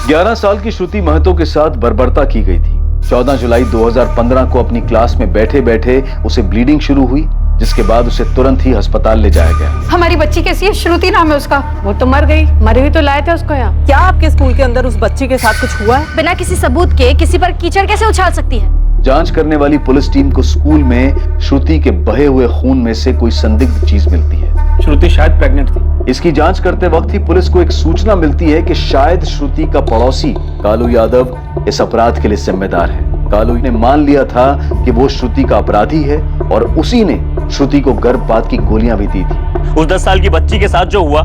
11 साल की श्रुति महतो के साथ बर्बरता की गई थी। 14 जुलाई 2015 को अपनी क्लास में बैठे बैठे उसे ब्लीडिंग शुरू हुई, जिसके बाद उसे तुरंत ही अस्पताल ले जाया गया। हमारी बच्ची कैसी है? श्रुति नाम है उसका। वो तो मर गई, मरी हुई तो लाए थे उसको यहाँ। क्या आपके स्कूल के अंदर उस बच्ची के साथ कुछ हुआ है? बिना किसी सबूत के किसी पर कीचड़ कैसे उछाल सकती है? जांच करने वाली पुलिस टीम को स्कूल में श्रुति के बहे हुए खून में से कोई संदिग्ध चीज मिलती है। श्रुति शायद प्रेग्नेंट थी। इसकी जांच करते वक्त ही पुलिस को एक सूचना मिलती है कि शायद श्रुति का पड़ोसी कालू यादव इस अपराध के लिए जिम्मेदार है। कालू ने मान लिया था कि वो श्रुति का अपराधी है और उसी ने श्रुति को गर्भपात की गोलियां भी दी थी। उस 10 साल की बच्ची के साथ जो हुआ,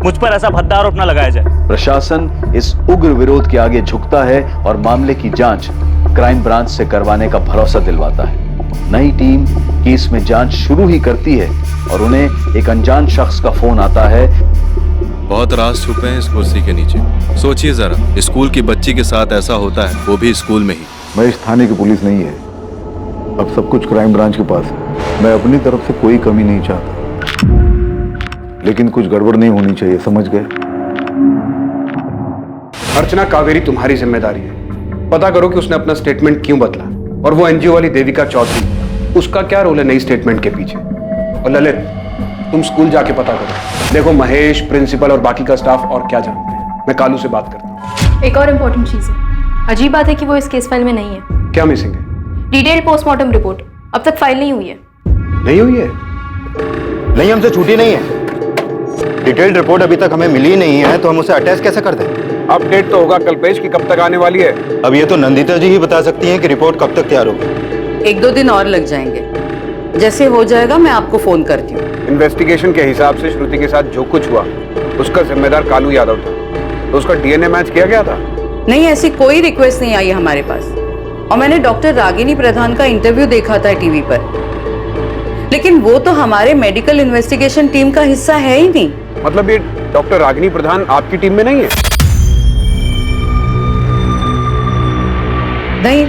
मुझ पर ऐसा भद्दा आरोप न लगाया जाए। प्रशासन इस उग्र विरोध के आगे झुकता है और मामले की जांच क्राइम ब्रांच से करवाने का भरोसा दिलवाता है। नई टीम केस में जांच शुरू ही करती है और उन्हें एक अनजान शख्स का फोन आता है। बहुत राज छुपे हैं इस कुर्सी के नीचे। सोचिए जरा, स्कूल की बच्ची के साथ ऐसा होता है, वो भी स्कूल में ही। महेश थाने की पुलिस नहीं है, अब सब कुछ क्राइम ब्रांच के पास है। मैं अपनी तरफ से कोई कमी नहीं चाहता, लेकिन कुछ गड़बड़ नहीं होनी चाहिए, समझ गए? अर्चना कावेरी तुम्हारी जिम्मेदारी है। पता करो कि उसने अपना स्टेटमेंट क्यों बदला, और वो एनजीओ वाली देविका चौधरी, उसका क्या रोल है नई स्टेटमेंट के पीछे। और ललित, तुम स्कूल जाके पता करो, देखो महेश, प्रिंसिपल और बाकी का स्टाफ और क्या जानते हैं। मैं कालू से बात करता हूँ। एक और इम्पोर्टेंट चीज है। अजीब बात है कि वो इस केस फाइल में नहीं है। क्या मिसिंग है? डिटेल पोस्टमार्टम रिपोर्ट अब तक फाइल नहीं हुई है। नहीं हुई है? नहीं, हमसे छूटी नहीं है। डिटेल्ड रिपोर्ट अभी तक हमें मिली नहीं है, तो हम उसे अटैच कैसे कर दें? अपडेट तो होगा कल्पेश की कब तक आने वाली है। अब ये तो नंदिता जी ही बता सकती हैं कि रिपोर्ट कब तक तैयार होगी। 1-2 दिन और लग जाएंगे। जैसे हो जाएगा मैं आपको फोन करती हूँ। इन्वेस्टिगेशन के हिसाब से श्रुति के साथ जो कुछ हुआ उसका जिम्मेदार कालू यादव था, तो उसका डीएनए मैच किया गया था? नहीं, ऐसी कोई रिक्वेस्ट नहीं आई हमारे पास। और मैंने डॉक्टर रागिनी प्रधान का इंटरव्यू देखा था टीवी पर, लेकिन वो तो हमारे मेडिकल इन्वेस्टिगेशन टीम का हिस्सा है ही नहीं। मतलब ये डॉक्टर रागिनी प्रधान आपकी टीम में नहीं है? नहीं,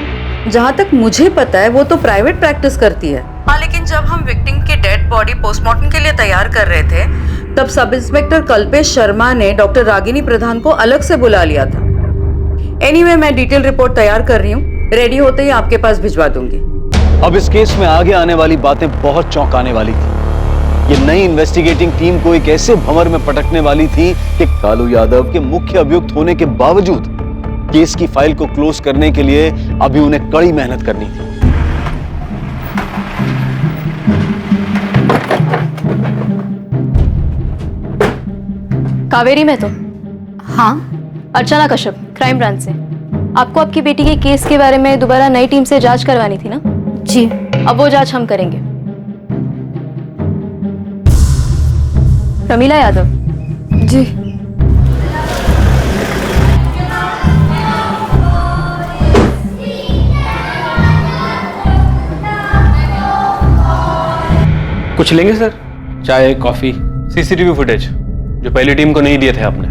जहाँ तक मुझे पता है वो तो प्राइवेट प्रैक्टिस करती है। हाँ, लेकिन जब हम विक्टिम की डेड बॉडी पोस्टमार्टम के लिए तैयार कर रहे थे, तब सब इंस्पेक्टर कल्पेश शर्मा ने डॉक्टर रागिनी प्रधान को अलग से बुला लिया था। एनीवे, मैं डिटेल रिपोर्ट तैयार कर रही हूँ, रेडी होते ही आपके पास भिजवा दूंगी। अब इस केस में आगे आने वाली बातें बहुत चौंकाने वाली थी। ये नई इन्वेस्टिगेटिंग टीम को एक ऐसे भंवर में पटकने वाली थी कि कालू यादव के मुख्य अभियुक्त होने के बावजूद केस की फाइल को क्लोज करने के लिए अभी उन्हें कड़ी मेहनत करनी थी। कावेरी में तो हाँ, अर्चना कश्यप, क्राइम ब्रांच से। आपको आपकी बेटी के केस के बारे में दोबारा नई टीम से जांच करवानी थी ना? जी। अब वो जांच हम करेंगे। रमीला यादव। जी। कुछ लेंगे सर? चाय, कॉफी? सीसीटीवी फुटेज जो पहली टीम को नहीं दिए थे आपने।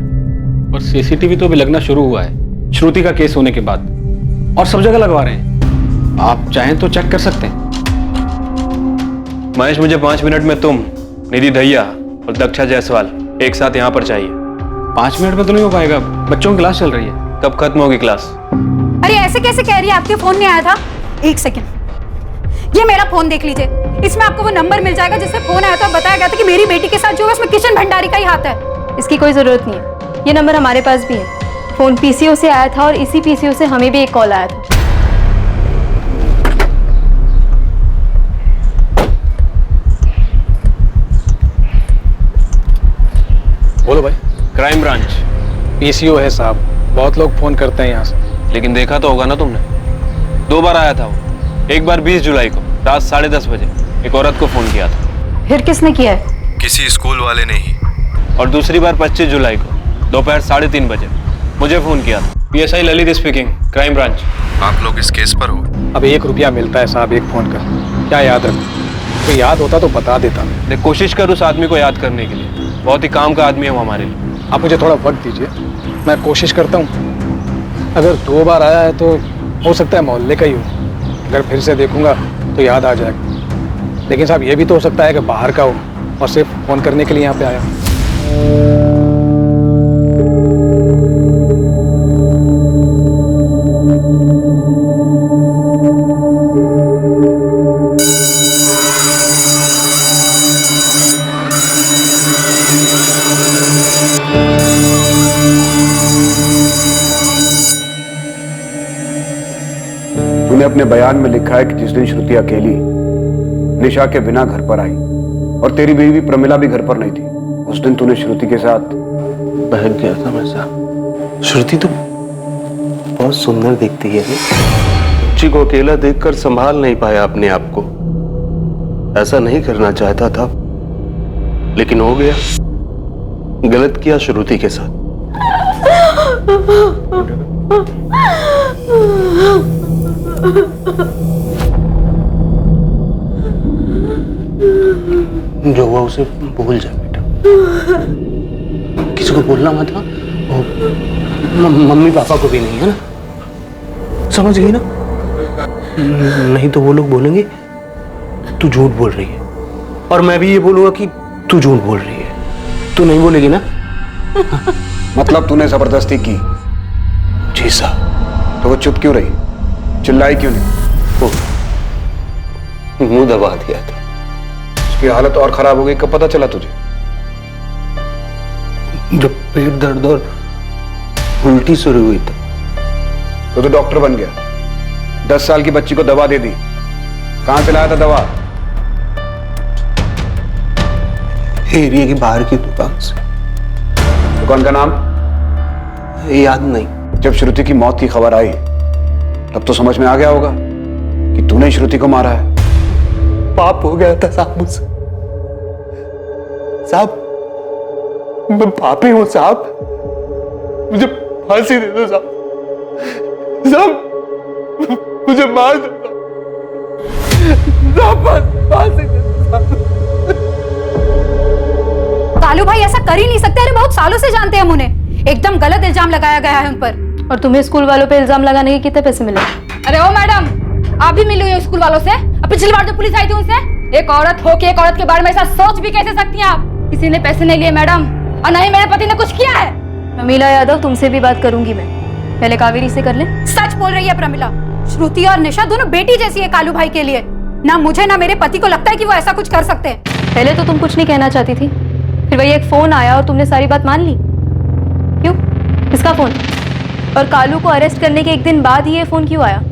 और सीसीटीवी तो अभी लगना शुरू हुआ है श्रुति का केस होने के बाद, और सब जगह लगवा रहे हैं। आप चाहें तो चेक कर सकते हैं। महेश, मुझे 5 मिनट में तुम, निधि दहिया और दक्षा जायसवाल एक साथ यहाँ पर चाहिए। 5 मिनट में तो नहीं हो पाएगा, बच्चों की क्लास चल रही है। कब खत्म होगी क्लास? अरे ऐसे कैसे कह रही है? आपके फोन नहीं आया था? एक सेकंड, ये मेरा फोन देख लीजिए। इसमें आपको वो नंबर मिल जाएगा जिससे फोन आया था, बताया गया था कि मेरी बेटी के साथ जो है उसमें किशन भंडारी का ही हाथ है। इसकी कोई जरूरत नहीं है, ये नंबर हमारे पास भी है। फोन पीसीओ से आया था और इसी पीसीओ से हमें भी एक कॉल आया था। बोलो भाई। क्राइम ब्रांच पीसीओ है साहब, बहुत लोग फोन करते हैं यहाँ से। लेकिन देखा तो होगा ना तुमने, 2 बार आया था वो। एक बार 20 जुलाई को रात 10:30 बजे एक औरत को फोन किया था। फिर किसने किया है? किसी स्कूल वाले ने ही। और दूसरी बार 25 जुलाई को दोपहर 3:30 बजे मुझे फोन किया था। PSI Lalit speaking, crime branch. आप लोग इस केस पर हो? अब 1 रुपया मिलता है साहब एक फोन का, क्या याद रख? तो याद होता तो बता देता। देख, कोशिश कर उस आदमी को याद करने के लिए, बहुत ही काम का आदमी है वो हमारे लिए। आप मुझे थोड़ा वक्त दीजिए, मैं कोशिश करता हूँ। अगर 2 बार आया है तो हो सकता है मोहल्ले का ही हो, अगर फिर से देखूंगा तो याद आ जाएगा। लेकिन साहब ये भी तो हो सकता है कि बाहर का हो और सिर्फ फोन करने के लिए यहाँ पे आया। तूने अपने बयान में लिखा है कि जिस दिन श्रुति अकेली निशा के बिना घर पर आई और तेरी बीवी प्रमिला भी घर पर नहीं थी, उस दिन तूने श्रुति के साथ बहक गया था मैं साहब। श्रुति तो बहुत सुंदर दिखती है। बच्ची को अकेला देखकर संभाल नहीं पाया अपने आप को। ऐसा नहीं करना चाहता था, लेकिन हो गया। गलत किया श्रुति के साथ। जो हुआ उसे भूल जा बेटा, किसी को बोलना मत। मम्मी पापा को भी नहीं, है ना? समझ गई ना? नहीं तो वो लोग बोलेंगे तू झूठ बोल रही है, और मैं भी ये बोलूंगा कि तू झूठ बोल रही है। तू नहीं बोलेगी ना? मतलब तूने जबरदस्ती की? जी साहब। तो वो चुप क्यों रही? चिल्लाई क्यों नहीं? मुंह दबा दिया था। उसकी हालत और खराब हो गई, कब पता चला तुझे? जब पेट दर्द और उल्टी शुरू हुई तो डॉक्टर बन गया। 10 साल की बच्ची को दवा दे दी। कहां से लाया था दवा? एरिया की बाहर की दुकान से। दुकान का नाम याद नहीं। जब श्रुति की मौत की खबर आई तब तो समझ में आ गया होगा कि तूने श्रुति को मारा है। पाप हो गया था साहब मुझसे। साहब मैं पापी हूं साहब, मुझे फांसी दे दो साहब। साहब मुझे मार दो साहब, फांसी दे दो साहब। कालू भाई ऐसा कर ही नहीं सकते। अरे बहुत सालों से जानते हैं हम उन्हें। एकदम गलत इल्जाम लगाया गया है उन पर। और तुम्हें स्कूल वालों पे इल्जाम लगाने के कितने पैसे मिले? अरे ओ मैडम, आप भी मिली हुई हो स्कूल वालों से? अब पिछली बार जो पुलिस आई थी उनसे? एक औरत हो के एक औरत के बारे में ऐसा सोच भी कैसे सकती हैं आप? किसी ने पैसे नहीं लिए मैडम, और नहीं मेरे पति ने कुछ किया है। प्रमिला यादव, तुमसे भी बात करूंगी मैं। पहले कावेरी से कर ले। सच बोल रही है प्रमिला। श्रुति और निशा दोनों बेटी जैसी है कालू भाई के लिए। ना मुझे ना मेरे पति को लगता है कि वो ऐसा कुछ कर सकते हैं। पहले तो तुम कुछ नहीं कहना चाहती थी, फिर वही एक फोन आया और तुमने सारी बात मान ली। क्यों? किसका फोन? और कालू को अरेस्ट करने के एक दिन बाद ही ये फोन क्यों आया?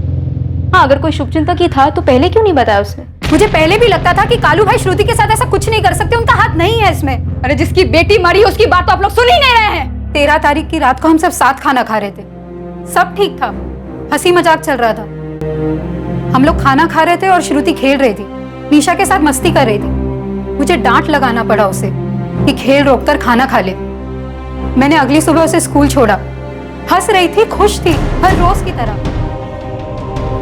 हाँ, अगर कोई शुभचिंतक ही था तो पहले क्यों नहीं बताया उसने? मुझे पहले भी लगता था कि कालू भाई श्रुति के साथ ऐसा कुछ नहीं कर सकते। उनका हाथ नहीं है इसमें। अरे जिसकी बेटी मरी उसकी बात तो आप लोग सुन ही नहीं रहे हैं। 13 तारीख की रात को हम सब साथ खाना खा रहे थे। सब ठीक था, हंसी मजाक चल रहा था। हम लोग खाना खा रहे थे और श्रुति खेल रही थी, निशा के साथ मस्ती कर रही थी। मुझे डांट लगाना पड़ा उसे कि खेल रोककर खाना खा ले। मैंने अगली सुबह उसे स्कूल छोड़ा। हंस रही थी, खुश थी, हर रोज की तरह।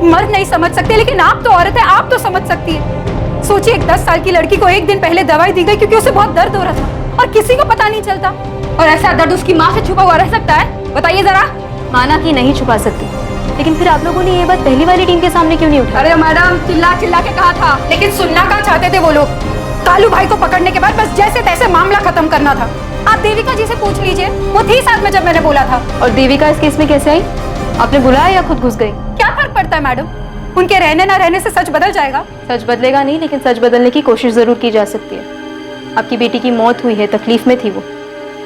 मर्द नहीं समझ सकते, लेकिन आप तो औरत है, आप तो समझ सकती है। सोचिए, एक 10 साल की लड़की को एक दिन पहले दवाई दी गई क्योंकि उसे बहुत दर्द हो रहा था और किसी को पता नहीं चलता। और ऐसा दर्द उसकी माँ से छुपा हुआ रह सकता है? बताइए जरा। माना कि नहीं छुपा सकती, लेकिन फिर आप लोगों ने ये बात पहली वाली टीम के सामने क्यों नहीं उठाई? अरे मैडम, चिल्ला चिल्ला के कहा था, लेकिन सुनना क्या चाहते थे वो लोग? कालू भाई को पकड़ने के बाद बस जैसे तैसे मामला खत्म करना था। आप देविका जी से पूछ लीजिए, वो थी साथ में जब मैंने बोला था। और देविका इस केस में कैसे आई? आपने बुलाया या खुद घुस गई? क्या फर्क पड़ता है मैडम? उनके रहने ना रहने से सच बदल जाएगा? सच बदलेगा नहीं, लेकिन सच बदलने की कोशिश जरूर की जा सकती है। आपकी बेटी की मौत हुई है, तकलीफ में थी वो।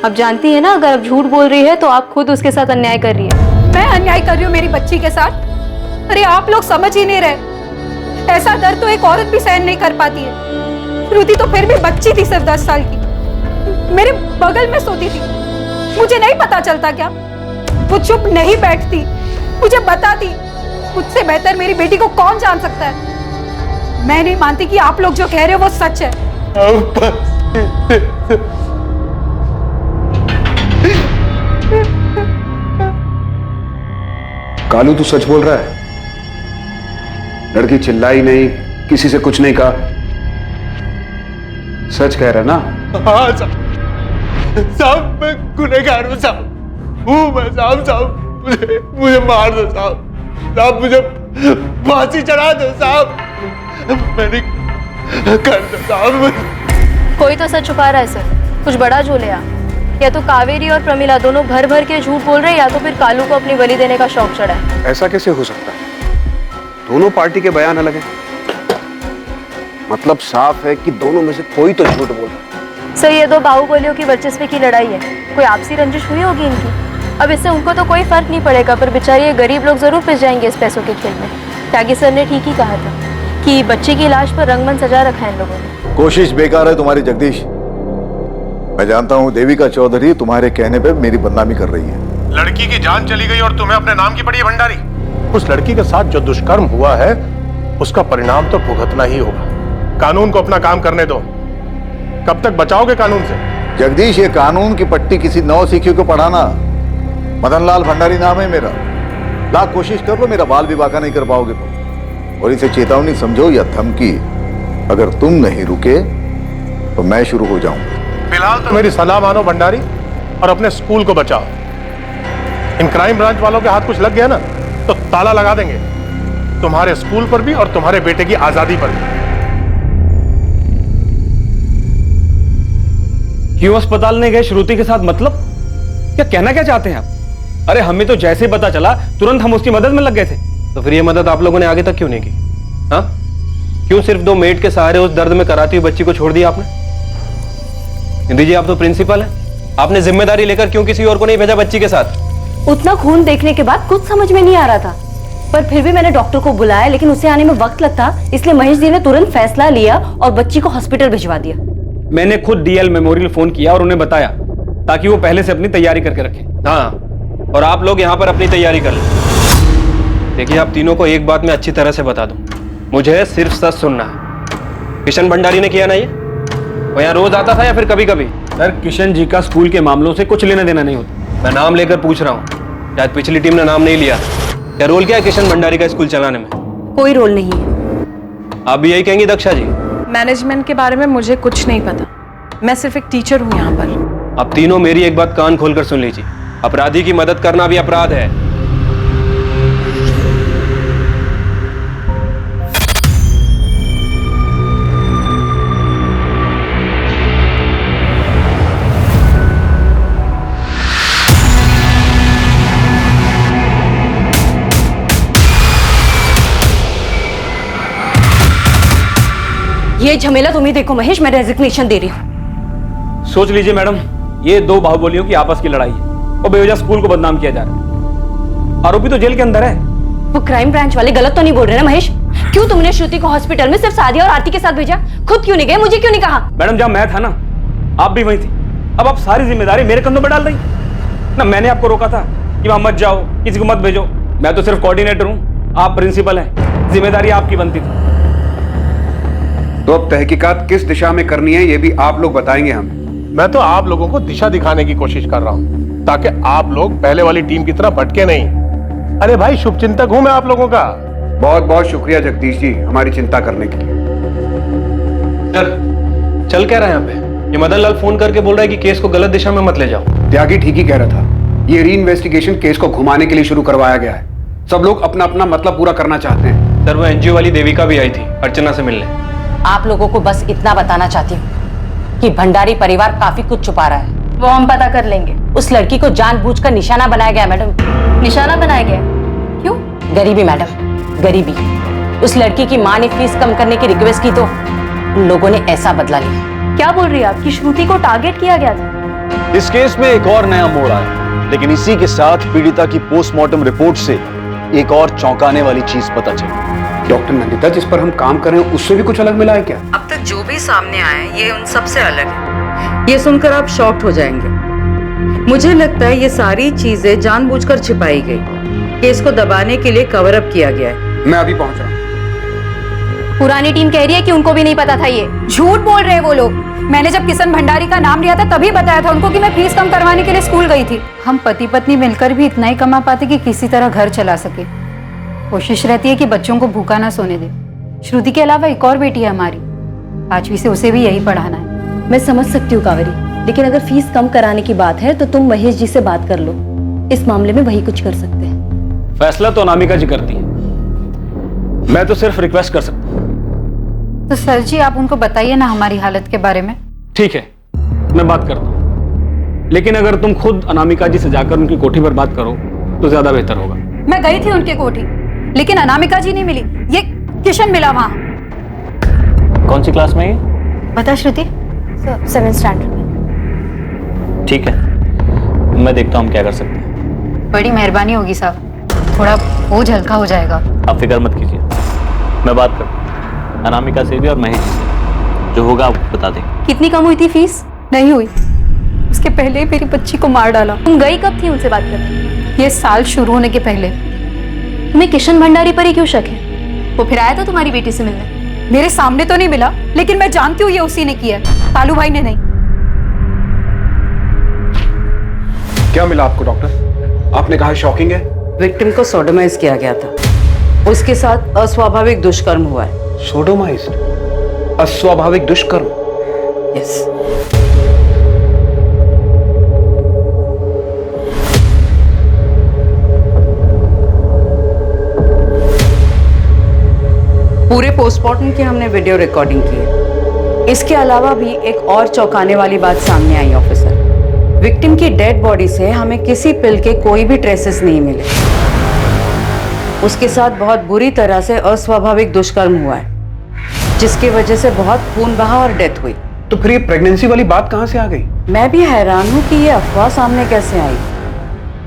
अब जानती है ना, अगर आप झूठ बोल रही है तो आप खुद उसके साथ अन्याय कर रही है। मैं अन्याय कर रही हूँ मेरी बच्ची के साथ? अरे आप लोग समझ ही नहीं रहे। ऐसा दर्द तो एक औरत भी सहन नहीं कर पाती है। श्रुति तो फिर भी बच्ची थी, सिर्फ 10 साल की। मेरे बगल में सोती थी। मुझे नहीं पता चलता क्या? वो चुप नहीं बैठती, मुझे बताती। मुझसे बेहतर मेरी बेटी को कौन जान सकता है? मैं नहीं मानती कि आप लोग जो कह रहे हो वो सच है। कालू तू सच बोल रहा है? लड़की चिल्लाई नहीं, किसी से कुछ नहीं कहा, सच कह रहा ना? हाँ साहब, मैं गुनहगार हूँ साहब, हूँ मैं साहब, मुझे मार दो साहब, मुझे फांसी चढ़ा दो साहब, मैंने कर दो साहब। कोई तो सच छुपा रहा है सर, कुछ बड़ा झोले। या तो कावेरी और प्रमिला दोनों भर भर के झूठ बोल रहे हैं, या तो फिर कालू को अपनी बलि देने का शौक चढ़ा है। ऐसा कैसे हो सकता है? दोनों पार्टी के बयान अलग हैं। मतलब साफ है कि दोनों में से कोई तो झूठ बोल रहा है। सर, ये दो बाहुबलियों की वर्चस्व की लड़ाई है। कोई आपसी रंजिश हुई होगी इनकी। अब इससे उनको तो कोई फर्क नहीं पड़ेगा, पर बेचारे ये गरीब लोग जरूर पिस जाएंगे इस पैसों के खेल में। त्यागी सर ने ठीक ही कहा था कि बच्चे की लाश पर रंगमंच सजा रखा है इन लोगों ने। कोशिश बेकार है तुम्हारी जगदीश। मैं जानता हूँ देविका चौधरी तुम्हारे कहने पे मेरी बदनामी कर रही है। लड़की की जान चली गई और तुम्हें अपने नाम की पड़ी है भंडारी। उस लड़की के साथ जो दुष्कर्म हुआ है उसका परिणाम तो भुगतना ही होगा। कानून को अपना काम करने दो। कब तक बचाओगे कानून से? जगदीश, ये कानून की पट्टी किसी नौ सीखियों को पढ़ाना। मदनलाल भंडारी नाम है मेरा। लाख कोशिश कर लो, मेरा बाल विवाह का नहीं कर पाओगे तुम। और इसे चेतावनी समझो या धमकी। अगर तुम नहीं रुके तो मैं शुरू हो जाऊंगा। फिलहाल तो मेरी सलाह मानो भंडारी और अपने स्कूल को बचाओ। इन क्राइम ब्रांच वालों के हाथ कुछ लग गया ना तो ताला लगा देंगे तुम्हारे स्कूल पर भी और तुम्हारे बेटे की आजादी पर भी। क्यों अस्पताल नहीं गए श्रुति के साथ? मतलब क्या कहना क्या चाहते हैं आप? अरे हमें तो जैसे ही पता चला तुरंत हम उसकी मदद में लग गए थे। तो फिर ये मदद आप लोगों ने आगे तक क्यों नहीं की? हाँ, क्यों सिर्फ 2 मेड के सहारे उस दर्द में कराती हुई बच्ची को छोड़ दिया आपने? हिंदी जी, आप तो प्रिंसिपल हैं, आपने जिम्मेदारी लेकर क्यों किसी और को नहीं भेजा बच्ची के साथ? उतना खून देखने के बाद कुछ समझ में नहीं आ रहा था, पर फिर भी मैंने डॉक्टर को बुलाया, लेकिन उसे आने में वक्त लगता, इसलिए महेश जी ने तुरंत फैसला लिया और बच्ची को हॉस्पिटल भिजवा दिया। मैंने खुद डीएल मेमोरियल फोन किया और उन्हें बताया ताकि वो पहले से अपनी तैयारी करके रखें। हाँ, और आप लोग यहाँ पर अपनी तैयारी कर लें। देखिए, आप तीनों को एक बात मैं अच्छी तरह से बता दूं, मुझे सिर्फ सच सुनना है। किशन भंडारी ने किया ना ये? वो यहाँ रोज आता था या फिर कभी कभी? सर, किशन जी का स्कूल के मामलों से कुछ लेना देना नहीं होता। मैं नाम लेकर पूछ रहा हूँ, शायद पिछली टीम ने नाम नहीं लिया। क्या रोल क्या है किशन भंडारी का स्कूल चलाने में? कोई रोल नहीं है। आप भी यही कहेंगी दक्षा जी? मैनेजमेंट के बारे में मुझे कुछ नहीं पता, मैं सिर्फ एक टीचर हूँ यहाँ पर। आप तीनों मेरी एक बात कान खोलकर सुन लीजिए, अपराधी की मदद करना भी अपराध है। ये झमेला तुम ही देखो महेश, मैं रेजिग्नेशन दे रही हूँ। सोच लीजिए मैडम, ये 2 बाहुबलियों की आपस की लड़ाई है और बेवजह स्कूल को बदनाम किया जा रहा है। आरोपी तो जेल के अंदर है। वो क्राइम ब्रांच वाले गलत तो नहीं बोल रहे ना महेश? क्यों तुमने श्रुति को हॉस्पिटल में सिर्फ सादिया और आरती के साथ भेजा? खुद क्यों नहीं गए? मुझे क्यों नहीं कहा? मैडम, जब मैं था ना, आप भी वही थी। अब आप सारी जिम्मेदारी मेरे कंधों पर डाल रही ना। मैंने आपको रोका था कि वहां मत जाओ, किसी को मत भेजो। मैं तो सिर्फ कोऑर्डिनेटर हूँ, आप प्रिंसिपल हैं, जिम्मेदारी आपकी बनती थी। तो अब तहकीकात किस दिशा में करनी है ये भी आप लोग बताएंगे हमें। मैं तो आप लोगों को दिशा दिखाने की कोशिश कर रहा हूँ ताकि आप लोग पहले वाली टीम की तरह भटके नहीं। अरे भाई, शुभचिंतक हूं मैं आप लोगों का। बहुत बहुत शुक्रिया जगदीश जी हमारी चिंता करने के लिए। सर, चल क्या रहा है यहाँ पे? ये मदन लाल फोन करके बोल रहा है कि केस को गलत दिशा में मत ले जाओ। त्यागी ठीक ही कह रहा था, ये री इन्वेस्टिगेशन केस को घुमाने के लिए शुरू करवाया गया है। सब लोग अपना अपना मतलब पूरा करना चाहते हैं। सर, वो एनजीओ वाली देविका भी आई थी अर्चना से मिलने। आप लोगों को बस इतना बताना चाहती हूँ कि भंडारी परिवार काफी कुछ छुपा रहा है। वो हम पता कर लेंगे। उस लड़की को जानबूझकर निशाना बनाया गया मैडम। निशाना बनाया गया? क्यों? गरीबी मैडम, गरीबी। उस लड़की की माँ ने फीस कम करने की रिक्वेस्ट की तो उन लोगों ने ऐसा बदला लिया। क्या बोल रही है आप कि श्रुति को टारगेट किया गया था? इस केस में एक और नया मोड़ आया, लेकिन इसी के साथ पीड़िता की पोस्टमार्टम रिपोर्ट से एक और चौंकाने वाली चीज पता चली। डॉक्टर नंदिता, जिस पर हम काम कर रहे हैं उससे भी कुछ अलग मिला है क्या? अब तक जो भी सामने आया है ये उन सब से अलग है। ये सुनकर आप शॉक्ड हो जाएंगे। मुझे लगता है ये सारी चीजें जानबूझकर छिपाई गई, केस को दबाने के लिए कवर अप किया गया है। मैं अभी पहुंच रहा हूँ। पुरानी टीम कह रही है कि उनको भी नहीं पता था ये। झूठ बोल रहे हैं वो लोग। मैंने जब किशन भंडारी का नाम लिया था तभी बताया था उनको कि मैं फीस कम करवाने के लिए स्कूल गई थी। हम पति पत्नी मिलकर भी इतना ही कमा पाते कि किसी तरह घर चला सके। कोशिश रहती है कि बच्चों को भूखा ना सोने दे। श्रुति के अलावा एक और बेटी है हमारी, 5वीं से, उसे भी यही पढ़ाना है। मैं समझ सकती हूँ कावेरी, लेकिन अगर फीस कम कराने की बात है तो तुम महेश जी से बात कर लो। इस मामले में वही कुछ कर सकते हैं। फैसला तो अनामिका जी करती है, मैं तो सिर्फ रिक्वेस्ट कर सकता हूँ। तो सर जी, आप उनको बताइए ना हमारी हालत के बारे में। ठीक है, मैं बात करता हूँ, लेकिन अगर तुम खुद अनामिका जी से जाकर उनकी कोठी पर बात करो तो ज्यादा बेहतर होगा। मैं गई थी उनके कोठी, लेकिन अनामिका जी नहीं मिली, ये किशन मिला वहां। कौन सी क्लास में है? बता श्रुति। 7th स्टैंडर्ड में। ठीक है, मैं देखता हूँ हम क्या कर सकते हैं। बड़ी मेहरबानी होगी साहब। थोड़ा बोझ हल्का हो जाएगा। आप फिक्र मत कीजिए, मैं बात करता हूँ अनामिका से भी और महेश जी से, जो होगा आपको बता दें। कितनी कम हुई थी फीस? नहीं हुई, उसके पहले मेरी बच्ची को मार डाला। तुम गई कब थी उनसे बात करने? ये साल शुरू होने के पहले। तुम्हें किशन भंडारी पर ही क्यों शक है? वो फिर आया था तुम्हारी बेटी से मिलने? मेरे सामने तो नहीं मिला, लेकिन मैं जानती हूँ ये उसी ने किया है, कालू भाई ने नहीं। क्या मिला आपको डॉक्टर? आपने कहा शॉकिंग है। विक्टिम को सोडोमाइज किया गया था, उसके साथ अस्वाभाविक दुष्कर्म हुआ है। सोडोमाइज्ड? अस्वाभाविक दुष्कर्म? यस। पूरे पोस्टमार्टम की हमने वीडियो रिकॉर्डिंग की है। इसके अलावा भी एक और चौंकाने वाली बात सामने आई ऑफिसर। विक्टिम की डेड बॉडी से हमें किसी पिल के कोई भी ट्रेसेस नहीं मिले। उसके साथ बहुत बुरी तरह से अस्वाभाविक दुष्कर्म हुआ है, जिसकी वजह से बहुत खून बहा और डेथ हुई। तो फिर ये प्रेगनेंसी वाली बात कहां से आ गई? मैं भी हैरान हूँ कि ये अफवाह सामने कैसे आई,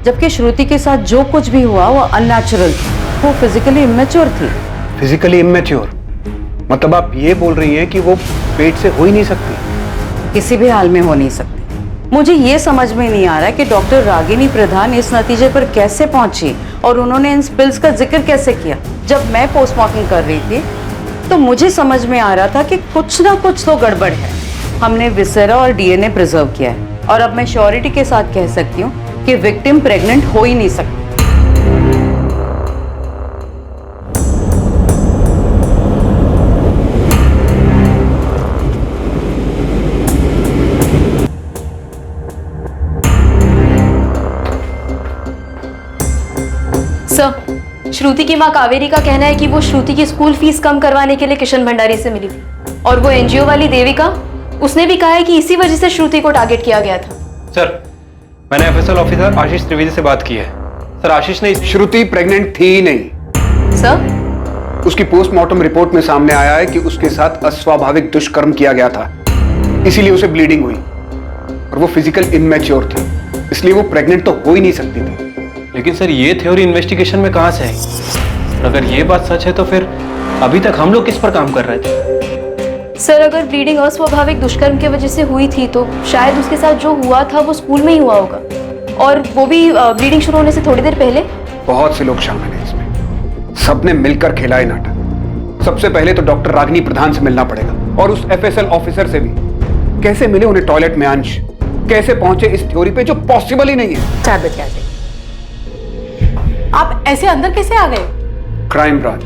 जबकि श्रुति के साथ जो कुछ भी हुआ वो अननेचुरल थी, वो फिजिकली इमेच्योर थी। फिजिकली इमेच्योर मतलब आप ये बोल रही हैं कि वो पेट से हो ही नहीं सकती? किसी भी हाल में हो नहीं सकती। मुझे ये समझ में नहीं आ रहा कि डॉक्टर रागिनी प्रधान इस नतीजे पर कैसे पहुंची और उन्होंने इन पिल्स का जिक्र कैसे किया। जब मैं पोस्टमार्टम कर रही थी तो मुझे समझ में आ रहा था कि कुछ ना कुछ तो गड़बड़ है। हमने विसेरा और डीएनए प्रिजर्व किया है और अब मैं श्योरिटी के साथ कह सकती हूँ कि विक्टिम प्रेग्नेंट हो ही नहीं सकती। सर, श्रुति की मां कावेरी का कहना है कि वो श्रुति की स्कूल फीस कम करवाने के लिए किशन भंडारी से मिली थी, और वो एनजीओ वाली देविका, उसने भी कहा है कि इसी वजह से श्रुति को टारगेट किया गया था। सर, मैंने एफएसएल ऑफिसर आशीष त्रिवेदी से बात की है। सर, आशीष ने श्रुति प्रेग्नेंट थी ही नहीं। सर, उसकी पोस्टमार्टम रिपोर्ट में सामने आया है कि उसके साथ अस्वाभाविक दुष्कर्म किया गया था, इसीलिए उसे ब्लीडिंग हुई, और वो फिजिकल इमेच्योर थी, इसलिए वो प्रेग्नेंट तो हो ही नहीं सकती थी। लेकिन सर, ये थ्योरी इन्वेस्टिगेशन में कहां से आई? अगर ये बात सच है तो फिर अभी तक हम लोग किस पर काम कर रहे थे? सर, अगर ब्लीडिंग अस्वाभाविक दुष्कर्म की वजह से हुई थी तो शायद उसके साथ जो हुआ था वो स्कूल में ही हुआ होगा, और वो भी ब्लीडिंग शुरू होने से थोड़ी देर पहले। बहुत से लोग शामिल हैं इसमें, सबने मिलकर खेला है नाटक। सबसे पहले तो डॉक्टर रागिनी प्रधान से मिलना पड़ेगा, और उस एफएसएल ऑफिसर से भी। कैसे मिले उन्हें टॉयलेट में अंश? कैसे पहुंचे इस थ्योरी पे जो पॉसिबल ही नहीं है? 4 बजे आ जाइए। आप ऐसे अंदर कैसे आ गए? Crime branch.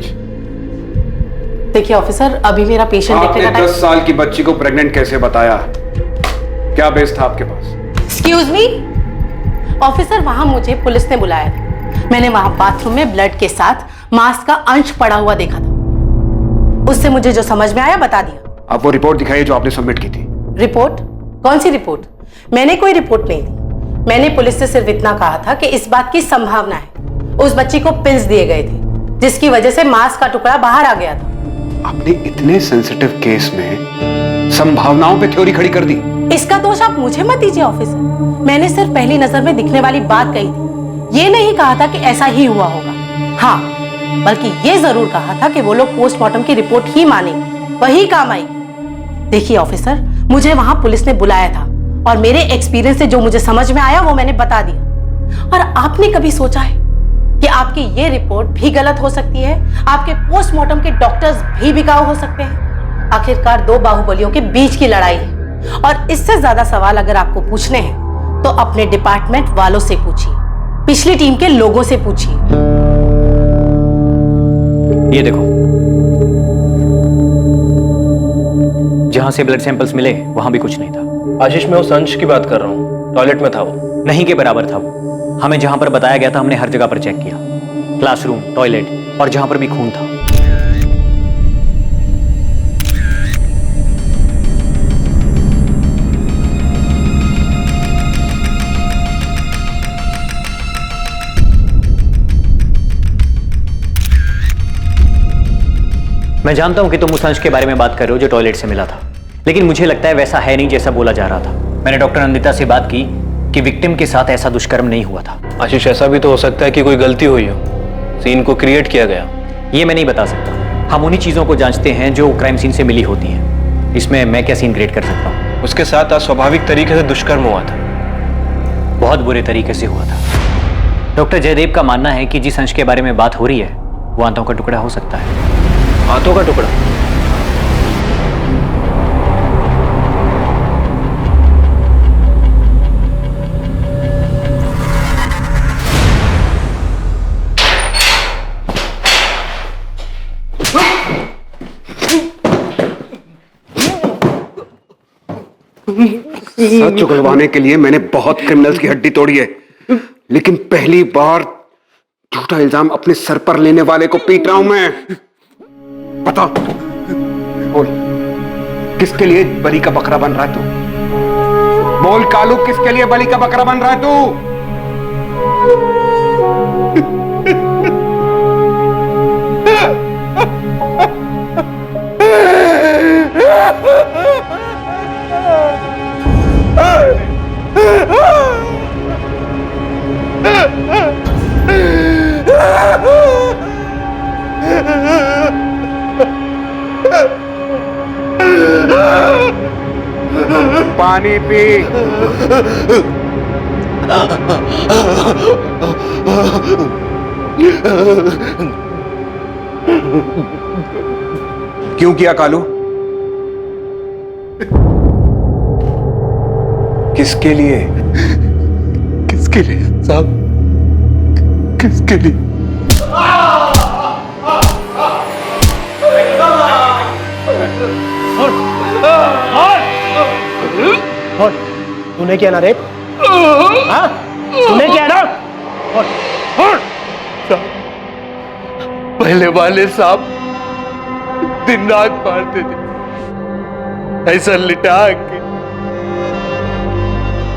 देखिए ऑफिसर, अभी मेरा पेशेंट देखने का टाइम। 10 साल की बच्ची को प्रेग्नेंट कैसे बताया? क्या बेस था आपके पास? एक्सक्यूज मी ऑफिसर, वहां मुझे पुलिस ने बुलाया था। मैंने वहां बाथरूम में ब्लड के साथ मांस का अंश पड़ा हुआ देखा था। उससे मुझे जो समझ में आया बता दिया। आप वो रिपोर्ट दिखाइए जो आपने सबमिट की थी। रिपोर्ट? कौन सी रिपोर्ट? मैंने कोई रिपोर्ट नहीं दी। मैंने पुलिस से सिर्फ इतना कहा था कि इस बात की संभावना है उस बच्ची को पिल्स दिए गए थे, जिसकी वजह से मांस का टुकड़ा बाहर आ गया था। आपने इतने सेंसिटिव केस में संभावनाओं पे थ्योरी खड़ी कर दी। इसका दोष आप मुझे मत दीजिए ऑफिसर। मैंने सिर्फ पहली नजर में दिखने वाली बात कही थी, ये नहीं कहा था कि ऐसा ही हुआ होगा। हाँ, बल्कि ये जरूर कहा था कि वो लोग पोस्टमार्टम की रिपोर्ट ही मानेंगे, वही काम आएगी। देखिए ऑफिसर, मुझे वहां पुलिस ने बुलाया था और मेरे एक्सपीरियंस से जो मुझे समझ में आया वो मैंने बता दिया। और आपने कभी सोचा है कि आपकी ये रिपोर्ट भी गलत हो सकती है? आपके पोस्टमार्टम के डॉक्टर्स भी बिकाऊ हो सकते हैं। आखिरकार 2 बाहुबलियों के बीच की लड़ाई है, और इससे ज्यादा सवाल अगर आपको पूछने हैं तो अपने डिपार्टमेंट वालों से पूछिए, पिछली टीम के लोगों से पूछिए। ये देखो, जहां से ब्लड सैंपल्स मिले वहां भी कुछ नहीं था। आशीष, मैं उस अंश की बात कर रहा हूँ। टॉयलेट में था वो। नहीं के बराबर था वो। हमें जहां पर बताया गया था हमने हर जगह पर चेक किया, क्लासरूम, टॉयलेट और जहां पर भी खून था। मैं जानता हूं कि तुम उस अंश के बारे में बात कर रहे हो जो टॉयलेट से मिला था, लेकिन मुझे लगता है वैसा है नहीं जैसा बोला जा रहा था। मैंने डॉक्टर नंदिता से बात की कि विक्टिम के साथ ऐसा दुष्कर्म नहीं हुआ था। आशीष, ऐसा भी तो हो सकता है कि कोई गलती हुई हो। सीन को क्रिएट किया गया? ये मैं नहीं बता सकता। हम उन्हीं चीजों को जांचते हैं जो क्राइम सीन से मिली होती हैं। इसमें मैं क्या सीन क्रिएट कर सकता हूँ? उसके साथ अस्वाभाविक तरीके से दुष्कर्म हुआ था। बहुत बुरे तरीके से हुआ था। डॉक्टर जयदेव का मानना है कि जिस अंश के बारे में बात हो रही है वो आंतों का टुकड़ा हो सकता है। हाथों का टुकड़ा? सच उगलवाने के लिए मैंने बहुत क्रिमिनल्स की हड्डी तोड़ी है, लेकिन पहली बार झूठा इल्जाम अपने सर पर लेने वाले को पीट रहा हूं मैं। बता, बोल, किसके लिए बलि का बकरा बन रहा है तू? बोल कालू, किसके लिए बलि का बकरा बन रहा है तू? पानी पी। क्यों किया कालू? किसके लिए? किसके लिए साहब? किसके लिए? तूने किया ना रेप? हाँ? तूने किया ना? पहले वाले साहब दिन रात मारते थे, ऐसा लिटा के,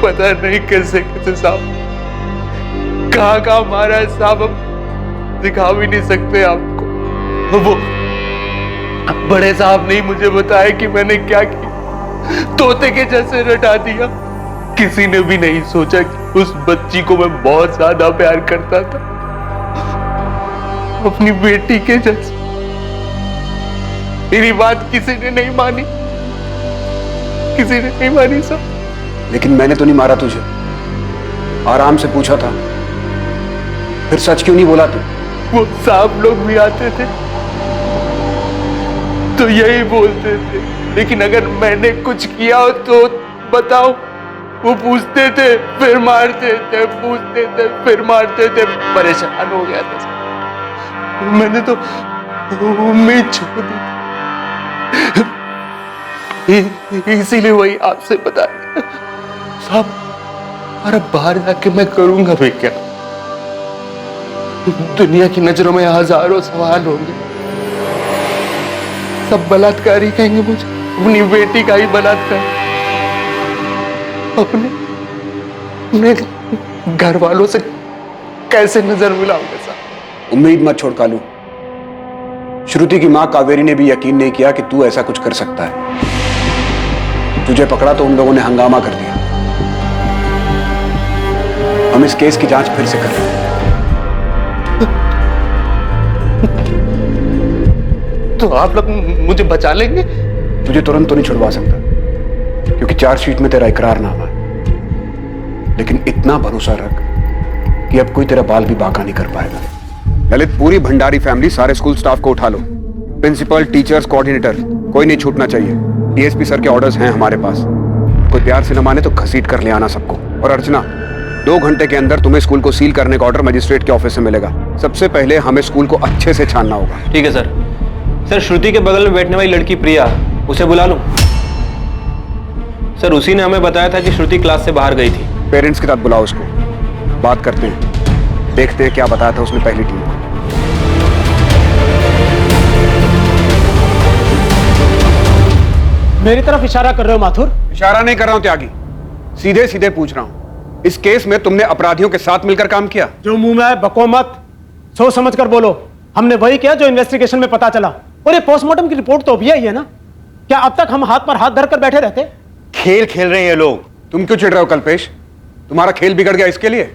पता नहीं कैसे कैसे साहब कहाँ कहाँ मारा है साहब, हम दिखा भी नहीं सकते आपको। वो बड़े साहब ने मुझे बताया कि मैंने क्या किया, तोते के जैसे रटा दिया। किसी ने भी नहीं सोचा कि उस बच्ची को मैं बहुत ज्यादा प्यार करता था, अपनी बेटी के जैसे। मेरी बात किसी ने नहीं मानी, किसी ने नहीं मानी साहब। लेकिन मैंने तो नहीं मारा तुझे, आराम से पूछा था, फिर सच क्यों नहीं बोला तू? वो साहब लोग भी आते थे तो यही बोलते थे, लेकिन अगर मैंने कुछ किया हो तो बताओ। वो पूछते थे फिर मारते थे, पूछते थे फिर मारते थे। परेशान हो गया था, मैंने तो उम्मीद छोड़ दी, इसीलिए वही आपसे बता दिया साहब। अरे बाहर जाके मैं करूंगा भी क्या? दुनिया की नजरों में हजारों सवाल होंगे, सब बलात्कारी कहेंगे मुझे, अपनी बेटी का ही बलात्कार। अपने घर वालों से कैसे नजर मिलाऊंगा साहब? उम्मीद मत छोड़ कालू। श्रुति की मां कावेरी ने भी यकीन नहीं किया कि तू ऐसा कुछ कर सकता है। तुझे पकड़ा तो उन लोगों ने हंगामा कर दिया। हम इस केस की जांच फिर से कर रहे हैं। तो आप लोग मुझे बचा लेंगे? तुझे तुरंत तो नहीं छुड़वा सकता, क्योंकि चार्जशीट में तेरा इकरारनामा है, लेकिन इतना भरोसा रख कि अब कोई तेरा बाल भी बांका नहीं कर पाएगा। ललित, पूरी भंडारी फैमिली, सारे स्कूल स्टाफ को उठा लो। प्रिंसिपल, टीचर्स, कोऑर्डिनेटर, कोई नहीं छूटना चाहिए। डीएसपी सर के ऑर्डर्स हैं हमारे पास। कोई प्यार से न माने तो घसीट कर ले आना सबको। और अर्चना, 2 घंटे के अंदर तुम्हें स्कूल को सील करने का ऑर्डर मजिस्ट्रेट के ऑफिस से मिलेगा। सबसे पहले हमें स्कूल को अच्छे से छानना होगा। ठीक है सर। सर, श्रुति के बगल में बैठने वाली लड़की प्रिया, उसे बुला लूं? सर, उसी ने हमें बताया था कि श्रुति क्लास से बाहर गई थी। पेरेंट्स के साथ बुलाओ उसको, बात करते हैं, देखते हैं क्या बताया था उसने पहली टीम को। मेरी तरफ इशारा कर रहे हो माथुर? इशारा नहीं कर रहा हूं त्यागी, सीधे सीधे पूछ रहा हूं। इस केस में तुमने अपराधियों के साथ मिलकर काम किया? जो मुंह में आए बको मत, सोच समझ कर बोलो। हमने वही किया जो इन्वेस्टिगेशन में पता चला। और ये पोस्टमार्टम की रिपोर्ट तो अभी आई है ना? क्या अब तक हम हाथ पर हाथ धरकर बैठे रहते? खेल खेल रहे हैं ये लोग। तुम क्यों चिढ़ रहे हो कल्पेश? तुम्हारा खेल बिगड़ गया इसके लिए?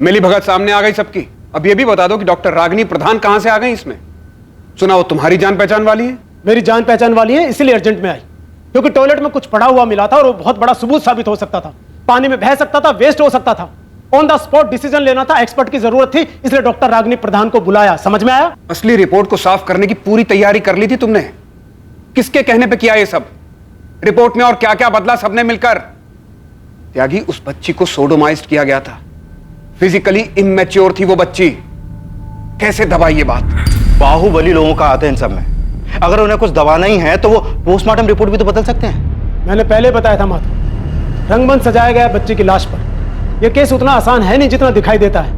मिली भगत सामने आ गई सबकी, अब ये भी बता दो कि डॉक्टर रागिनी प्रधान कहां से आ गई इसमें? सुना वो तुम्हारी जान पहचान वाली है? मेरी जान पहचान वाली है, इसीलिए अर्जेंट में आई, क्योंकि टॉयलेट में कुछ पड़ा हुआ मिला था और वो बहुत बड़ा सबूत साबित हो सकता था। पानी में बह सकता था, वेस्ट हो सकता था। ऑन द स्पॉट डिसीजन लेना था, एक्सपर्ट की जरूरत थी, इसलिए डॉक्टर रागिनी प्रधान को बुलाया। समझ में आया? असली रिपोर्ट को साफ करने की पूरी तैयारी कर ली थी तुमने। किसके कहने पे किया ये सब? रिपोर्ट में और क्या क्या बदला सबने मिलकर? त्यागी, उस बच्ची को सोडोमाइज्ड किया गया था। फिजिकली इमेच्योर थी वो बच्ची। कैसे दबाई ये बात? बाहुबली लोगों का आता है इन सब में। अगर उन्हें कुछ दबाना ही है तो वो पोस्टमार्टम रिपोर्ट भी तो बदल सकते हैं। मैंने पहले बताया था माधव, रंगमंच सजाया गया बच्ची की लाश पर। यह केस उतना आसान है नहीं जितना दिखाई देता है।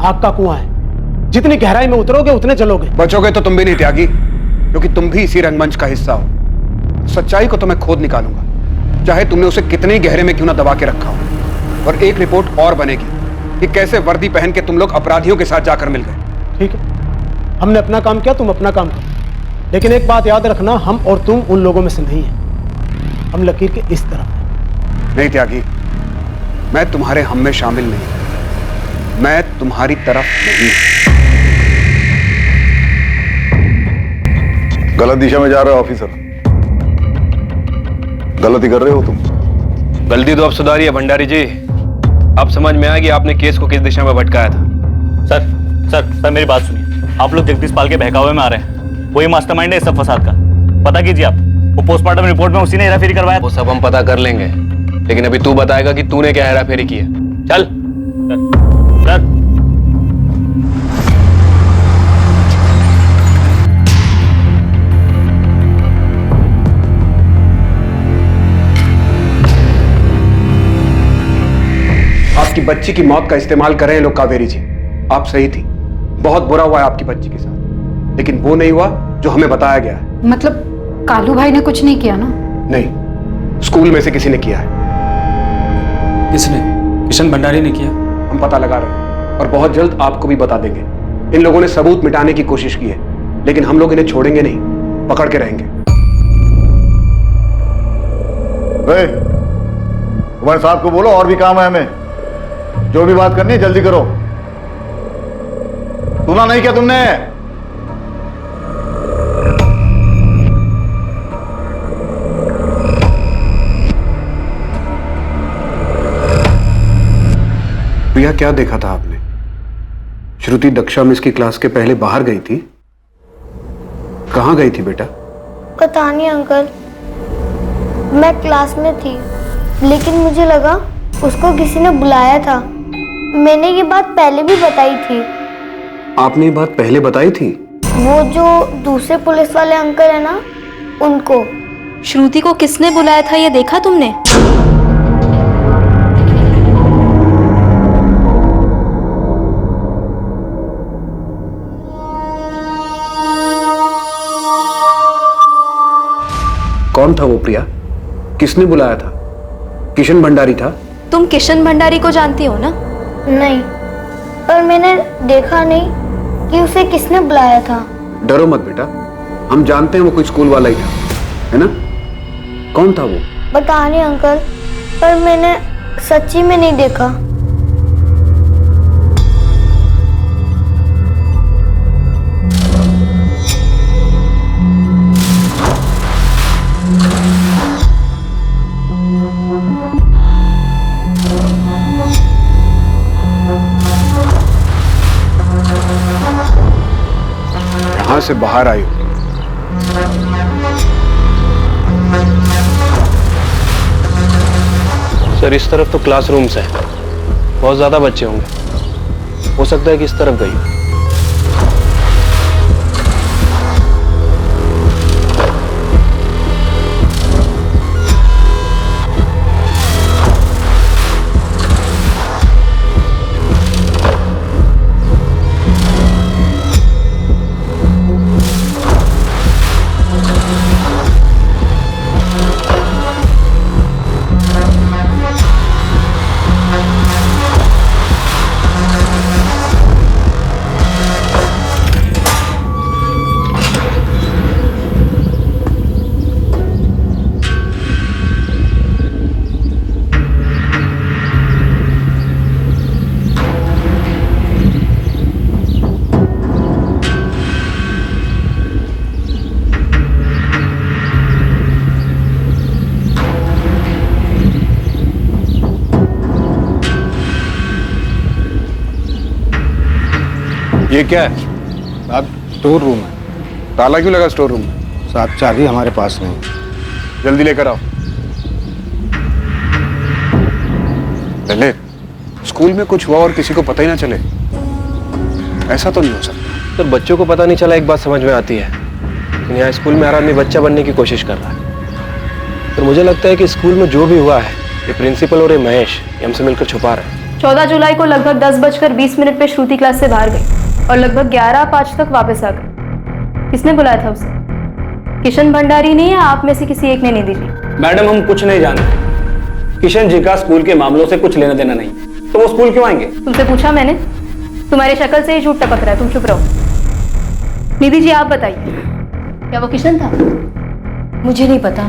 आग का कुआं है, जितनी गहराई में उतरोगे उतने जलोगे। बचोगे तो तुम भी नहीं त्यागी, क्योंकि तुम भी इसी रंगमंच का हिस्सा हो। सच्चाई को तो मैं खोद निकालूंगा, चाहे तुमने उसे कितने गहरे में क्यों ना दबा के रखा हो। और एक रिपोर्ट और बनेगी कि कैसे वर्दी पहन के तुम लोग अपराधियों के साथ जाकर मिल गए। ठीक है, हमने अपना काम किया, तुम अपना काम करो। लेकिन एक बात याद रखना, हम और तुम उन लोगों में से नहीं है। हम लकीर के इस तरफ हैं। नहीं त्यागी, मैं तुम्हारे हम में शामिल नहीं। मैं तुम्हारी तरफ नहीं। गलत दिशा में जा रहे हो ऑफिसर, गलती कर रहे हो तुम। गलती तो अब सुधारिए भंडारी जी। अब समझ में आया कि आपने केस को किस दिशा में भटकाया था। सर मेरी बात सुनिए। आप लोग जगदीश पाल के बहकावे में आ रहे हैं। वही मास्टरमाइंड है इस सब फसाद का। पता कीजिए आप, वो पोस्टमार्टम रिपोर्ट में उसी ने हेराफेरी करवाया। वो सब हम पता कर लेंगे, लेकिन अभी तू बताएगा कि तूने क्या हेराफेरी की है। चल सर आपकी बच्ची की मौत का इस्तेमाल कर रहे हैं लोग कावेरी जी। आप सही थी, बहुत बुरा हुआ है आपकी बच्ची के साथ, लेकिन वो नहीं हुआ जो हमें बताया गया है। मतलब कालू भाई ने कुछ नहीं किया ना? नहीं, स्कूल में से किसी ने किया है। किसने? किशन भंडारी ने किया। हम पता लगा रहे हैं और बहुत जल्द आपको भी बता देंगे। इन लोगों ने सबूत मिटाने की कोशिश की है, लेकिन हम लोग इन्हें छोड़ेंगे नहीं, पकड़ के रहेंगे। तुम्हारे साहब को बोलो और भी काम है हमें। जो भी बात करनी है जल्दी करो। सुना नहीं क्या तुमने? प्रिया, क्या देखा था आपने? श्रुति दक्षा मिस की क्लास के पहले बाहर गई थी। कहाँ गई थी बेटा? पता नहीं अंकल, मैं क्लास में थी, लेकिन मुझे लगा उसको किसी ने बुलाया था। मैंने ये बात पहले भी बताई थी। आपने ये बात पहले बताई थी? वो जो दूसरे पुलिस वाले अंकल है ना, उनको। श्रुति को किसने बुलाया था ये देखा तुमने? कौन था वो प्रिया? किसने बुलाया था? किशन भंडारी था? तुम किशन भंडारी को जानती हो ना? नहीं, पर मैंने देखा नहीं कि उसे किसने बुलाया था। डरो मत बेटा, हम जानते हैं वो कोई स्कूल वाला ही था, है ना? कौन था वो? पता नहीं अंकल, पर मैंने सच्ची में नहीं देखा। यहां से बाहर आई हो। सर इस तरफ तो क्लासरूम्स हैं, बहुत ज्यादा बच्चे होंगे, हो सकता है कि इस तरफ गई हो। ये क्या है? साहब स्टोर रूम है। ताला क्यों लगा स्टोर रूम में? साहब चाबी हमारे पास नहीं। जल्दी लेकर आओ। ललित, स्कूल में कुछ हुआ और किसी को पता ही ना चले, ऐसा तो नहीं हो सकता। तो बच्चों को पता नहीं चला एक बात समझ में आती है, लेकिन यहाँ स्कूल में हर आदमी बच्चा बनने की कोशिश कर रहा है। तो मुझे लगता है कि स्कूल में जो भी हुआ है ये प्रिंसिपल और ये महेश ये हमसे मिलकर छुपा रहे हैं। 14 जुलाई को लगभग 10:20 पे श्रुति क्लास से बाहर गई और लगभग 11:05 तक वापस आ गई। किसने बुलाया था उसे? किशन भंडारी ने या आप में से किसी एक ने निधि जी? मैडम हम कुछ नहीं जानते। किशन जी का स्कूल के मामलों से कुछ लेना देना नहीं, तो वो स्कूल क्यों आएंगे? तुमसे पूछा मैंने, तुम्हारी शक्ल से ही झूठ टपक रहा है, तुम चुप रहो। निधि जी आप बताइए, क्या वो किशन था? मुझे नहीं पता,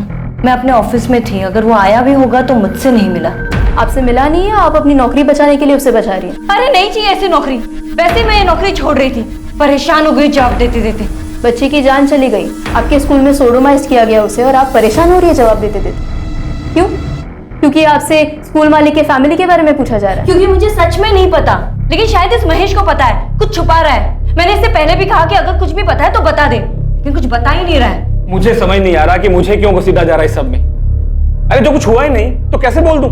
मैं अपने ऑफिस में थी, अगर वो आया भी होगा तो मुझसे नहीं मिला। आपसे मिला नहीं है? आप अपनी नौकरी बचाने के लिए उसे बचा रही हैं? अरे नहीं चाहिए ऐसी नौकरी, वैसे मैं ये नौकरी छोड़ रही थी, परेशान हो गई जवाब देते देते। बच्ची की जान चली गई, आपके स्कूल में सोडोमाइज किया गया उसे और आप परेशान हो रही है जवाब देते देते। क्यों? क्योंकि आपसे स्कूल मालिक के फैमिली के बारे में पूछा जा रहा है। क्योंकि मुझे सच में नहीं पता, लेकिन शायद इस महेश को पता है, कुछ छुपा रहा है। मैंने इससे पहले भी कहा कि अगर कुछ भी पता है तो बता दे, लेकिन कुछ बता ही नहीं रहा है। मुझे समझ नहीं आ रहा कि मुझे क्यों घसीटा जा रहा है इस सब में। अरे जो कुछ हुआ ही नहीं तो कैसे बोल दूं?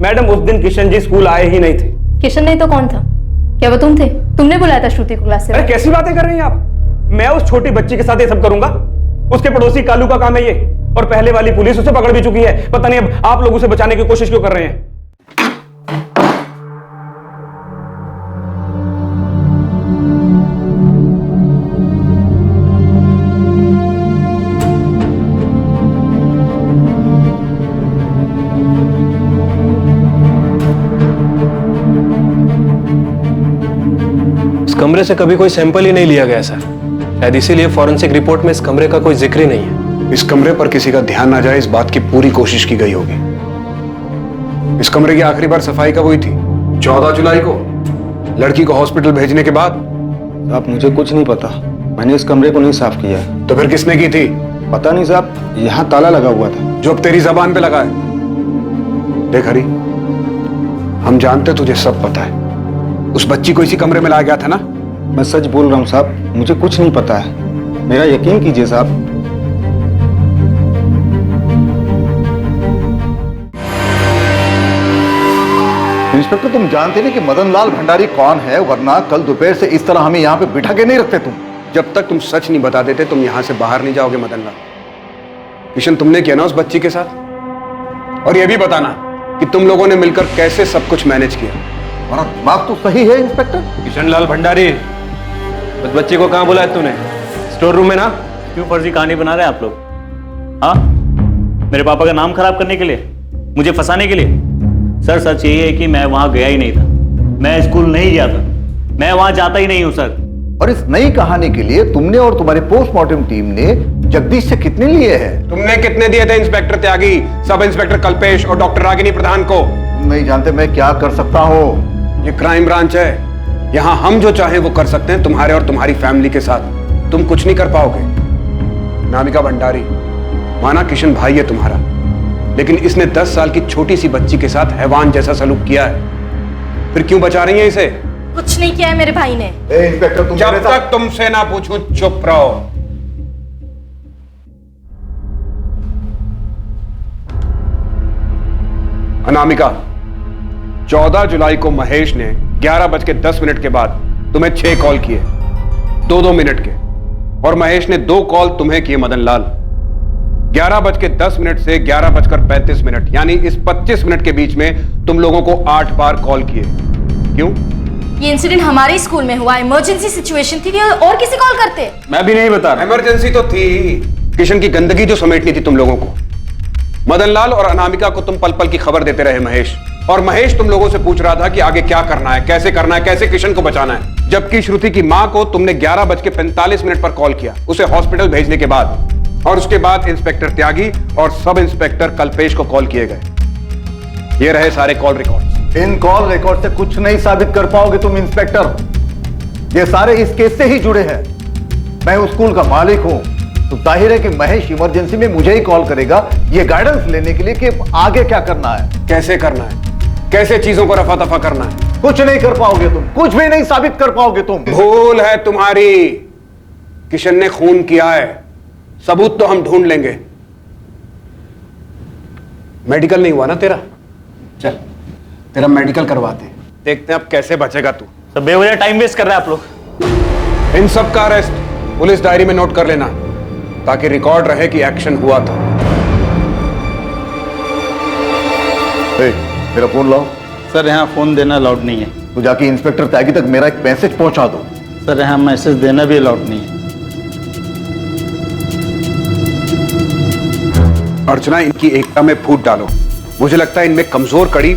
मैडम उस दिन किशन जी स्कूल आए ही नहीं थे। किशन नहीं तो कौन था? क्या वो तुम थे? तुमने बुलाया था श्रुति को क्लास से? अरे कैसी बातें कर रही हैं आप? मैं उस छोटी बच्ची के साथ ये सब करूंगा? उसके पड़ोसी कालू का काम है ये, और पहले वाली पुलिस उसे पकड़ भी चुकी है। पता नहीं अब आप लोग उसे बचाने की कोशिश क्यों कर रहे हैं? इस कमरे से कभी कोई सैंपल ही नहीं लिया गया सर, शायद इसीलिए फॉरेंसिक रिपोर्ट में इस कमरे का कोई जिक्र ही नहीं है। इस कमरे पर किसी का ध्यान ना जाए इस बात की पूरी कोशिश की गई होगी। इस कमरे की आखिरी बार सफाई कब हुई थी? 14 जुलाई को, लड़की को हॉस्पिटल भेजने के बाद। साहब मुझे कुछ नहीं पता, मैंने इस कमरे को नहीं साफ किया है। तो फिर किसने की थी? पता नहीं साहब, यहाँ ताला लगा हुआ था। जो अब तेरी जबान पे लगा है। देख हरी, हम जानते तुझे सब पता है, उस बच्ची को इसी कमरे में लाया गया था ना? मैं सच बोल रहा हूँ साहब, मुझे कुछ नहीं पता है, मेरा यकीन कीजिए साहब। इंस्पेक्टर तुम जानते नहीं कि मदन लाल भंडारी कौन है, वरना कल दोपहर से इस तरह हमें यहाँ पे बिठा के नहीं रखते तुम। जब तक तुम सच नहीं बता देते तुम यहाँ से बाहर नहीं जाओगे मदन लाल। किशन तुमने किया ना उस बच्ची के साथ, और ये भी बताना कि तुम लोगों ने मिलकर कैसे सब कुछ मैनेज किया। हमारा दिमाग तो सही है इंस्पेक्टर। किशन लाल भंडारी, उस बच्चे को कहाँ बुलाया तूने? स्टोर रूम में ना? क्यों फर्जी कहानी बना रहे हैं आप लोग? हाँ, मेरे पापा का नाम खराब करने के लिए, मुझे फंसाने के लिए? सर सच यही है कि मैं वहां गया ही नहीं था, मैं स्कूल नहीं गया था, मैं वहां जाता ही नहीं हूं सर। और इस नई कहानी के लिए तुमने और तुम्हारी पोस्टमार्टम टीम ने जगदीश से कितने लिए हैं? तुमने कितने दिए थे इंस्पेक्टर त्यागी, सब इंस्पेक्टर कल्पेश और डॉक्टर रागिनी प्रधान को? तुम नहीं जानते मैं क्या कर सकता हूँ। ये क्राइम ब्रांच है, यहाँ हम जो चाहें वो कर सकते हैं तुम्हारे और तुम्हारी फैमिली के साथ। तुम कुछ नहीं कर पाओगे। नामिका भंडारी, माना किशन भाई है तुम्हारा, लेकिन इसने 10 साल की छोटी सी बच्ची के साथ हैवान जैसा सलूक किया है। फिर क्यों बचा रही है इसे? कुछ नहीं किया है मेरे भाई ने। इंस्पेक्टर तुम जब तक तुमसे ना पूछूं चुप रहो। अनामिका, 14 जुलाई को महेश ने 11:10 के बाद तुम्हें 6 कॉल किए, 2-2 मिनट के, और महेश ने 2 कॉल तुम्हें किए मदन लाल। 11:10 से 11:35, यानी इस 25 मिनट के बीच में तुम लोगों को 8 बार कॉल किए। क्यों? ये इंसिडेंट हमारे स्कूल में हुआ, इमरजेंसी सिचुएशन थी, और किसी कॉल करते? मैं भी नहीं बता रहा। इमरजेंसी तो थी, किशन की गंदगी जो समेटनी थी तुम लोगों को। मदन लाल और अनामिका को तुम पल पल की खबर देते रहे महेश, और महेश तुम लोगों से पूछ रहा था कि आगे क्या करना है, कैसे किशन को बचाना है। जबकि श्रुति की मां को तुमने 11:45 पर कॉल किया, उसे हॉस्पिटल भेजने के बाद, और उसके बाद इंस्पेक्टर त्यागी और सब इंस्पेक्टर कल्पेश को कॉल किए गए। ये रहे सारे कॉल रिकॉर्ड्स। इन कॉल रिकॉर्ड से कुछ नहीं साबित कर पाओगे तुम इंस्पेक्टर, ये सारे इस केस से ही जुड़े हैं। मैं उस स्कूल का मालिक हूं, तो जाहिर है कि महेश इमरजेंसी में मुझे ही कॉल करेगा ये गाइडेंस लेने के लिए कि आगे क्या करना है, कैसे करना है, कैसे चीजों को रफा दफा करना है। कुछ नहीं कर पाओगे तुम, कुछ भी नहीं साबित कर पाओगे तुम। भूल है तुम्हारी। किशन ने खून किया है, सबूत तो हम ढूंढ लेंगे। मेडिकल नहीं हुआ ना तेरा? चल तेरा मेडिकल करवाते हैं, देखते हैं अब कैसे बचेगा तू। सब बेवजह टाइम वेस्ट कर रहे हैं आप लोग। इन सब का अरेस्ट पुलिस डायरी में नोट कर लेना, ताकि रिकॉर्ड रहे कि एक्शन हुआ था। मेरा फोन लाओ। सर यहाँ फोन देना अलाउड नहीं है। तो जाके इंस्पेक्टर त्यागी तक मेरा एक मैसेज पहुंचा दो। सर यहाँ मैसेज देना भी अलाउड नहीं है। अर्चना, इनकी एकता में फूट डालो। मुझे लगता है इनमें कमजोर कड़ी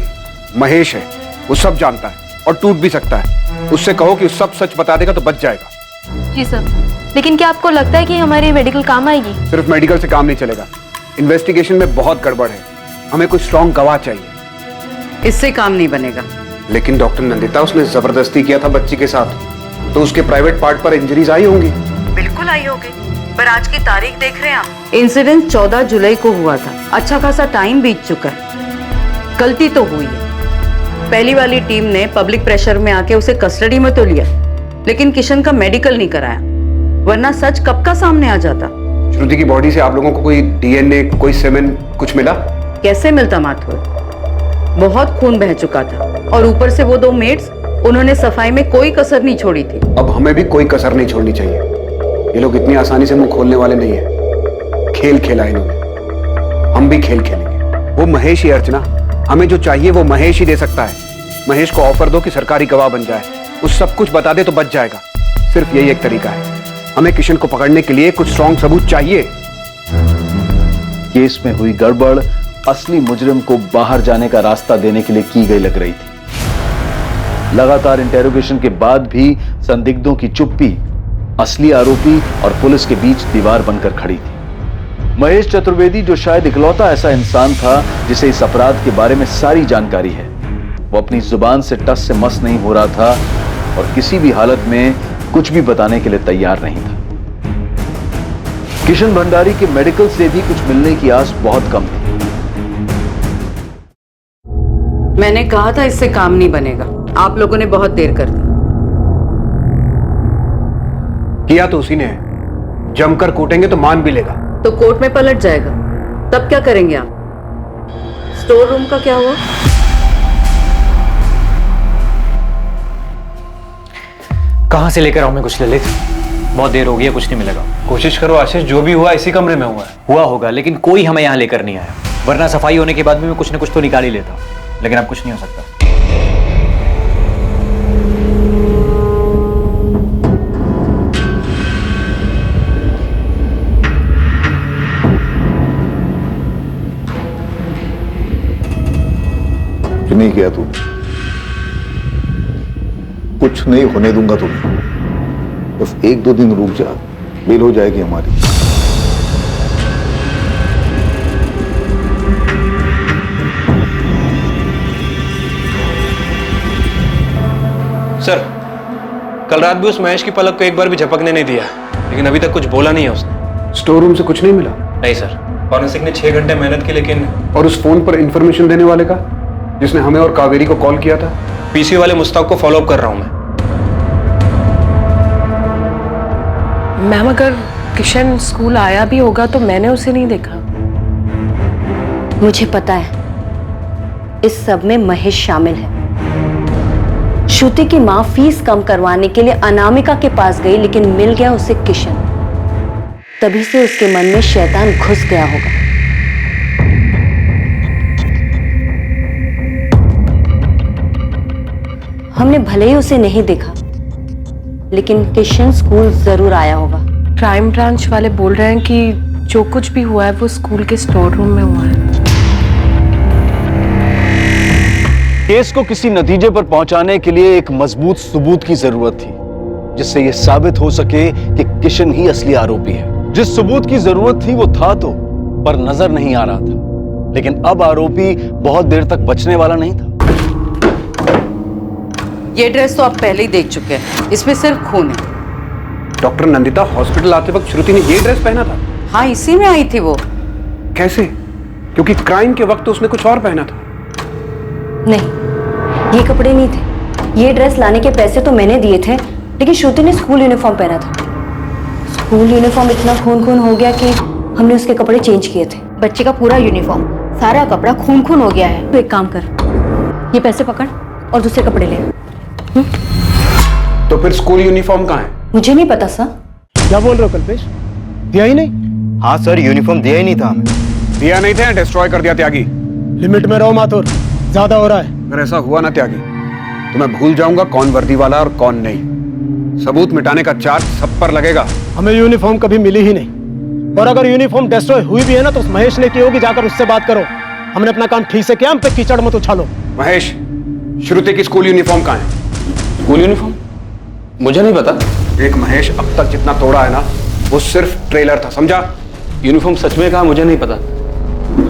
महेश है, वो सब जानता है और टूट भी सकता है। उससे कहो कि सब सच बता देगा तो बच जाएगा। जी सर, लेकिन क्या आपको लगता है कि हमारी मेडिकल काम आएगी? सिर्फ मेडिकल से काम नहीं चलेगा, इन्वेस्टिगेशन में बहुत गड़बड़ है। हमें कोई स्ट्रॉन्ग गवाह चाहिए। इससे काम नहीं बनेगा। लेकिन डॉक्टर नंदिता, उसने जबरदस्ती किया था बच्ची के साथ, तो उसके प्राइवेट पार्ट पर इंजरीज आई होंगी। बिल्कुल आई होगी, पर आज की तारीख देख रहे हैं आप? इंसिडेंट 14 जुलाई को हुआ था। अच्छा खासा टाइम बीत चुका है। गलती तो हुई है। पहली वाली टीम ने पब्लिक प्रेशर में आके उसे कस्टडी में तो लिया, लेकिन किशन का मेडिकल नहीं कराया, वरना सच कब का सामने आ जाता। श्रुति की बॉडी से आप लोगों को कोई डीएनए, कोई सेमेन कुछ मिला? कैसे मिलता माथुर? बहुत खून बह चुका था, और ऊपर से वो 2 मेड्स, उन्होंने सफाई में कोई कसर नहीं छोड़ी थी। अब हमें भी कोई कसर नहीं छोड़नी चाहिए। ये लोग इतनी आसानी से मुंह खोलने वाले नहीं है। खेल खेला इन्होंने, हम भी खेल खेलेंगे। वो महेश ही, अर्चना, हमें जो चाहिए वो महेश ही दे सकता है। महेश को ऑफर दो कि सरकारी गवाह बन जाए, उस सब कुछ बता दे तो बच जाएगा। सिर्फ यही एक तरीका है। हमें किशन को पकड़ने के लिए कुछ स्ट्रॉन्ग सबूत चाहिए। केस में हुई गड़बड़ असली मुजरिम को बाहर जाने का रास्ता देने के लिए की गई लग रही थी। लगातार इंटेरोगेशन के बाद भी संदिग्धों की चुप्पी असली आरोपी और पुलिस के बीच दीवार बनकर खड़ी थी। महेश चतुर्वेदी, जो शायद इकलौता ऐसा इंसान था जिसे इस अपराध के बारे में सारी जानकारी है, वो अपनी जुबान से टस से मस नहीं हो रहा था और किसी भी हालत में कुछ भी बताने के लिए तैयार नहीं था। किशन भंडारी के मेडिकल से भी कुछ मिलने की आस बहुत कम थी। मैंने कहा था इससे काम नहीं बनेगा। आप लोगों ने बहुत देर कर दी। किया तो उसी ने है। जमकर कूटेंगे तो मान भी लेगा। तो कोर्ट में पलट जाएगा, तब क्या करेंगे आप? स्टोर रूम का क्या हुआ? कहां से लेकर आऊं मैं कुछ ललित? बहुत देर हो गई है, कुछ नहीं मिलेगा। कोशिश करो आशीष, जो भी हुआ इसी कमरे में हुआ है। हुआ होगा, लेकिन कोई हमें यहाँ लेकर नहीं आया, वरना सफाई होने के बाद भी मैं कुछ न कुछ तो निकाल ही लेता। लेकिन अब कुछ नहीं हो सकता। नहीं किया तूने, कुछ नहीं होने दूंगा तुम्हें। बस 1-2 दिन रुक जा, बेल हो जाएगी हमारी। सर, कल रात भी उस महेश की पलक को एक बार भी झपकने नहीं दिया, लेकिन अभी तक कुछ बोला नहीं है उसने। स्टोर रूम से कुछ नहीं मिला? नहीं सर, फॉरेंसिक ने 6 घंटे मेहनत की, लेकिन। और उस फोन पर इंफॉर्मेशन देने वाले का, जिसने हमें और कावेरी को कॉल किया था? पीसी वाले मुस्ताक को फॉलो अप कर रहा हूं मैं। मैम, अगर किशन स्कूल आया भी होगा तो मैंने उसे नहीं देखा। मुझे पता है इस सब में महेश शामिल है। श्रुति की मां फीस कम करवाने के लिए अनामिका के पास गई, लेकिन मिल गया उसे किशन। तभी से उसके मन में शैतान घुस गया होगा। हमने भले ही उसे नहीं देखा, लेकिन किशन स्कूल जरूर आया होगा। क्राइम ब्रांच वाले बोल रहे हैं कि जो कुछ भी हुआ है वो स्कूल के स्टोर रूम में हुआ है। केस को किसी नतीजे पर पहुंचाने के लिए एक मजबूत सबूत की जरूरत थी, जिससे यह साबित हो सके कि किशन ही असली आरोपी है। जिस सबूत की जरूरत थी वो था तो, पर नजर नहीं आ रहा था। लेकिन अब आरोपी बहुत देर तक बचने वाला नहीं था। ये ड्रेस तो आप पहले ही देख चुके हैं, इसमें सिर्फ खून है। डॉक्टर नंदिता, हॉस्पिटल आते वक्त श्रुति ने ये ड्रेस पहना था? हाँ, इसी में आई थी वो। कैसे? क्योंकि क्राइम के वक्त तो उसने कुछ और पहना था। नहीं, ये कपड़े नहीं थे। ये ड्रेस लाने के पैसे तो मैंने दिए थे, लेकिन श्रुति ने स्कूल यूनिफॉर्म पहना था। स्कूल यूनिफॉर्म इतना खून खून हो गया कि हमने उसके कपड़े चेंज किए थे। बच्चे का पूरा यूनिफॉर्म, सारा कपड़ा खून खून हो गया है। तो एक काम कर, ये पैसे पकड़ और दूसरे कपड़े ले। तो फिर स्कूल यूनिफॉर्म कहाँ है? मुझे नहीं पता सर। क्या बोल रहे हो कल्पेश? दिया ही नहीं? हाँ सर, यूनिफॉर्म दिया ही नहीं था हमें। दिया नहीं था, डिस्ट्रॉय कर दिया त्यागी। लिमिट में रहो माथुर, ज्यादा हो रहा है। अगर ऐसा हुआ ना त्यागी, तो मैं भूल जाऊंगा कौन वर्दी वाला और कौन नहीं। सबूत मिटाने का चार्ज सब पर लगेगा। हमें यूनिफॉर्म कभी मिली ही नहीं, और अगर यूनिफॉर्म डिस्ट्रॉय हुई भी है ना तो उस महेश ने की होगी, जाकर उससे बात करो। हमने अपना काम ठीक से किया, हम पे कीचड़ मत उछालो। महेश, श्रुति की स्कूल यूनिफॉर्म कहाँ है? स्कूल यूनिफॉर्म मुझे नहीं पता। देख महेश, अब तक जितना तोड़ा है ना, वो सिर्फ ट्रेलर था, समझा? यूनिफॉर्म सच में कहा मुझे नहीं पता।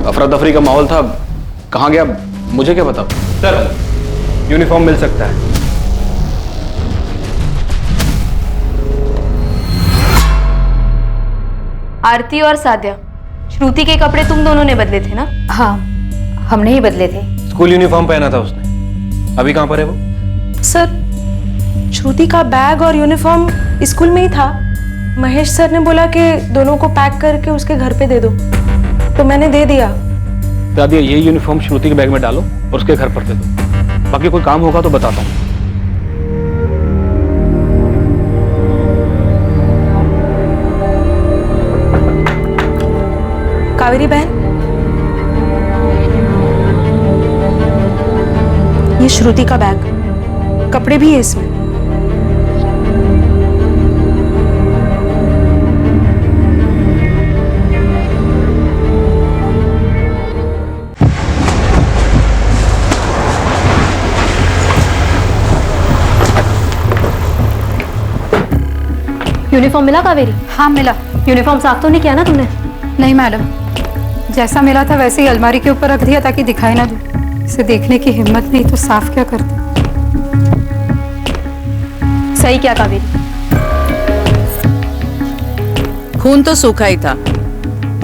अफरा तफरी का माहौल था, कहाँ गया मुझे क्या पता। सर, यूनिफॉर्म मिल सकता है। आरती और साध्या, श्रुति के कपड़े तुम दोनों ने बदले थे ना? हाँ, हमने ही बदले थे। स्कूल यूनिफॉर्म पहना था उसने। अभी कहाँ पर है वो? सर, श्रुति का बैग और यूनिफॉर्म स्कूल में ही था। महेश सर ने बोला कि दोनों को पैक करके उसके घर पे दे दो, तो मैंने दे दिया। दादी, ये यूनिफॉर्म श्रुति के बैग में डालो और उसके घर पर दे दो। बाकी कोई काम होगा तो बताता हूँ। कावेरी बहन, ये श्रुति का बैग, कपड़े भी है इसमें। यूनिफॉर्म मिला कावेरी? हाँ मिला। यूनिफॉर्म साफ तो नहीं किया ना तुमने? नहीं मैडम, जैसा मिला था वैसे ही अलमारी के ऊपर रख दिया ताकि दिखाई ना दे। इसे देखने की हिम्मत नहीं तो साफ क्या करते। सही क्या कावेरी? खून तो सूखा ही था,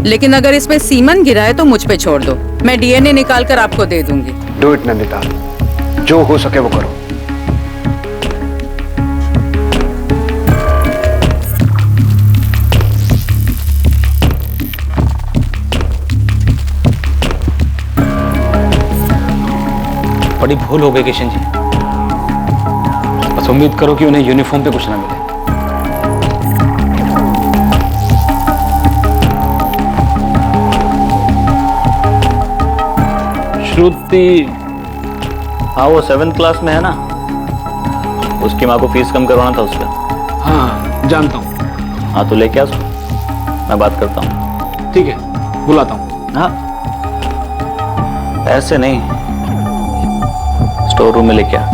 लेकिन अगर इसमें सीमन गिरा है तो मुझ पे छोड़ दो, मैं डीएनए निकाल कर आपको दे दूंगी। डू इट नंदिता, जो हो सके वो करो। बड़ी भूल हो गई किशन जी। बस उम्मीद करो कि उन्हें यूनिफॉर्म पे कुछ ना मिले। श्रुति, हाँ वो 7th क्लास में है ना, उसकी माँ को फीस कम करवाना था उसका। हाँ जानता हूँ। हाँ तो लेके आ उसको, मैं बात करता हूँ। ठीक है, बुलाता हूँ। हाँ ऐसे नहीं, स्टोर रूम में लेके आ।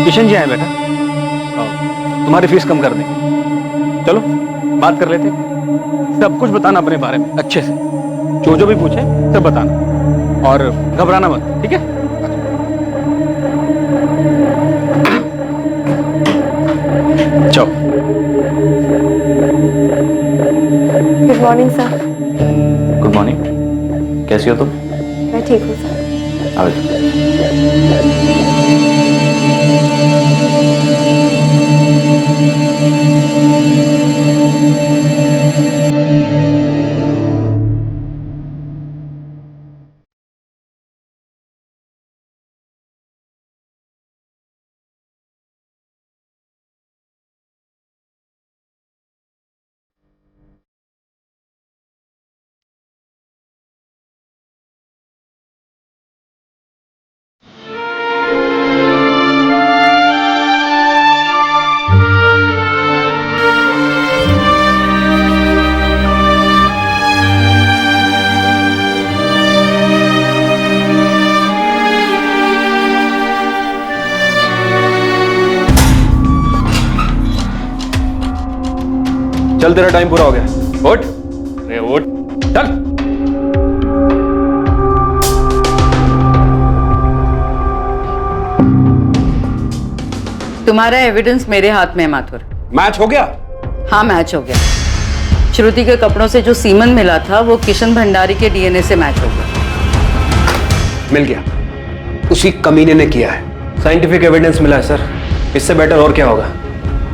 किशन जी आए बेटा, तुम्हारी फीस कम कर देंगे। चलो बात कर लेते। सब कुछ बताना अपने बारे में अच्छे से, जो भी पूछे सब बताना और घबराना मत, ठीक है? चलो। Good morning sir. Good morning, कैसी हो तुम? मैं ठीक हूँ सर। आओ। चल तेरा टाइम पूरा हो गया, उठ। अरे उठ, चल। तुम्हारा एविडेंस मेरे हाथ में है माथुर। मैच हो गया? हाँ, मैच हो गया। श्रुति के कपड़ों से जो सीमन मिला था वो किशन भंडारी के डीएनए से मैच हो गया। मिल गया, उसी कमीने ने किया है। साइंटिफिक एविडेंस मिला है सर, इससे बेटर और क्या होगा।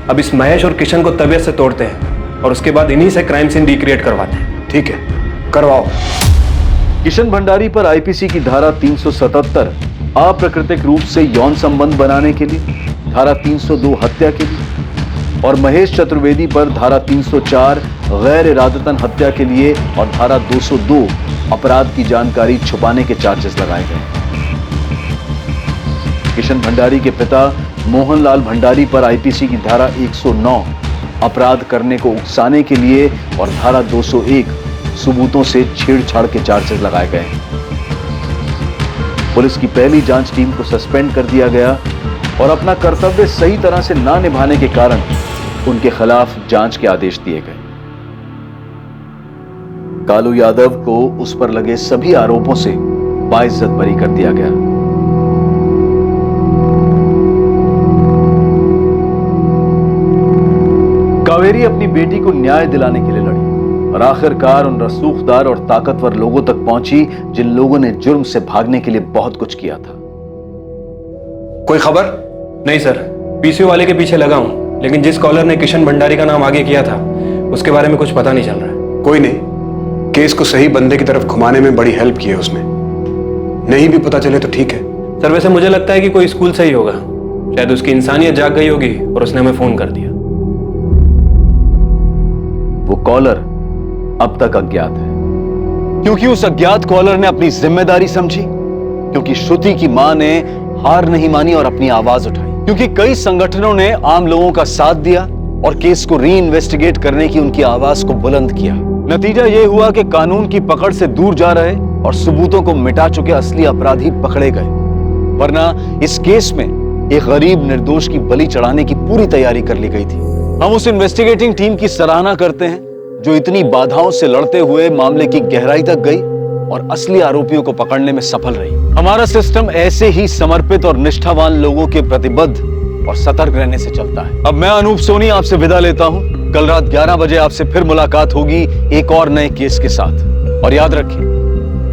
अब इस महेश और किशन को तबीयत से तोड़ते हैं और उसके बाद इन्हीं से क्राइम सीन रिक्रिएट करवाते हैं। ठीक है, करवाओ। किशन भंडारी पर आईपीसी की धारा 377 अप्राकृतिक रूप से यौन संबंध बनाने के लिए, धारा 302 हत्या के लिए और महेश चतुर्वेदी पर धारा 304 गैर इरादतन हत्या के लिए और धारा 202 अपराध की जानकारी छुपाने के चार्जेस लगाए गए। किशन भंडारी के पिता मोहनलाल भंडारी पर आईपीसी की धारा 109 अपराध करने को उकसाने के लिए और धारा 201 सबूतों से छेड़छाड़ के चार्जेस लगाए गए। पुलिस की पहली जांच टीम को सस्पेंड कर दिया गया और अपना कर्तव्य सही तरह से ना निभाने के कारण उनके खिलाफ जांच के आदेश दिए गए। कालू यादव को उस पर लगे सभी आरोपों से बाइज्जत बरी कर दिया गया। कावेरी अपनी बेटी को न्याय दिलाने के लिए लड़ी और आखिरकार उन रसूखदार और ताकतवर लोगों तक पहुंची जिन लोगों ने जुर्म से भागने के लिए बहुत कुछ किया था। कोई खबर? नहीं सर, पीसीओ वाले के पीछे लगा हूं, लेकिन जिस कॉलर ने किशन भंडारी का नाम आगे किया था उसके बारे में कुछ पता नहीं चल रहा है। कोई नहीं, केस को सही बंदे की तरफ घुमाने में बड़ी हेल्प की है उसने। नहीं भी पता चले तो ठीक है। सर वैसे मुझे लगता है कि कोई स्कूल से ही होगा, शायद उसकी इंसानियत जाग गई होगी और उसने हमें फोन कर दिया। वो कॉलर अब तक अज्ञात है, क्योंकि उस अज्ञात कॉलर ने अपनी जिम्मेदारी समझी, क्योंकि श्रुति की मां ने हार नहीं मानी और अपनी आवाज उठाई, क्योंकि कई संगठनों ने आम लोगों का साथ दिया और केस को री इन्वेस्टिगेट करने की उनकी आवाज को बुलंद किया। नतीजा यह हुआ कि कानून की पकड़ से दूर जा रहे और सबूतों को मिटा चुके असली अपराधी पकड़े गए, वरना इस केस में एक गरीब निर्दोष की बलि चढ़ाने की पूरी तैयारी कर ली गई थी। हम उस इन्वेस्टिगेटिंग टीम की सराहना करते हैं जो इतनी बाधाओं से लड़ते हुए मामले की गहराई तक गई और असली आरोपियों को पकड़ने में सफल रही। हमारा सिस्टम ऐसे ही समर्पित और निष्ठावान लोगों के प्रतिबद्ध और सतर्क रहने से चलता है। अब मैं अनूप सोनी आपसे विदा लेता हूं। कल रात 11 बजे आपसे फिर मुलाकात होगी एक और नए केस के साथ। और याद रखिए,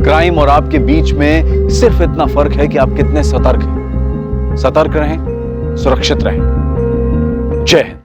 क्राइम और आपके बीच में सिर्फ इतना फर्क है कि आप कितने सतर्क हैं। सतर्क रहें, सुरक्षित रहें। जय हिंद।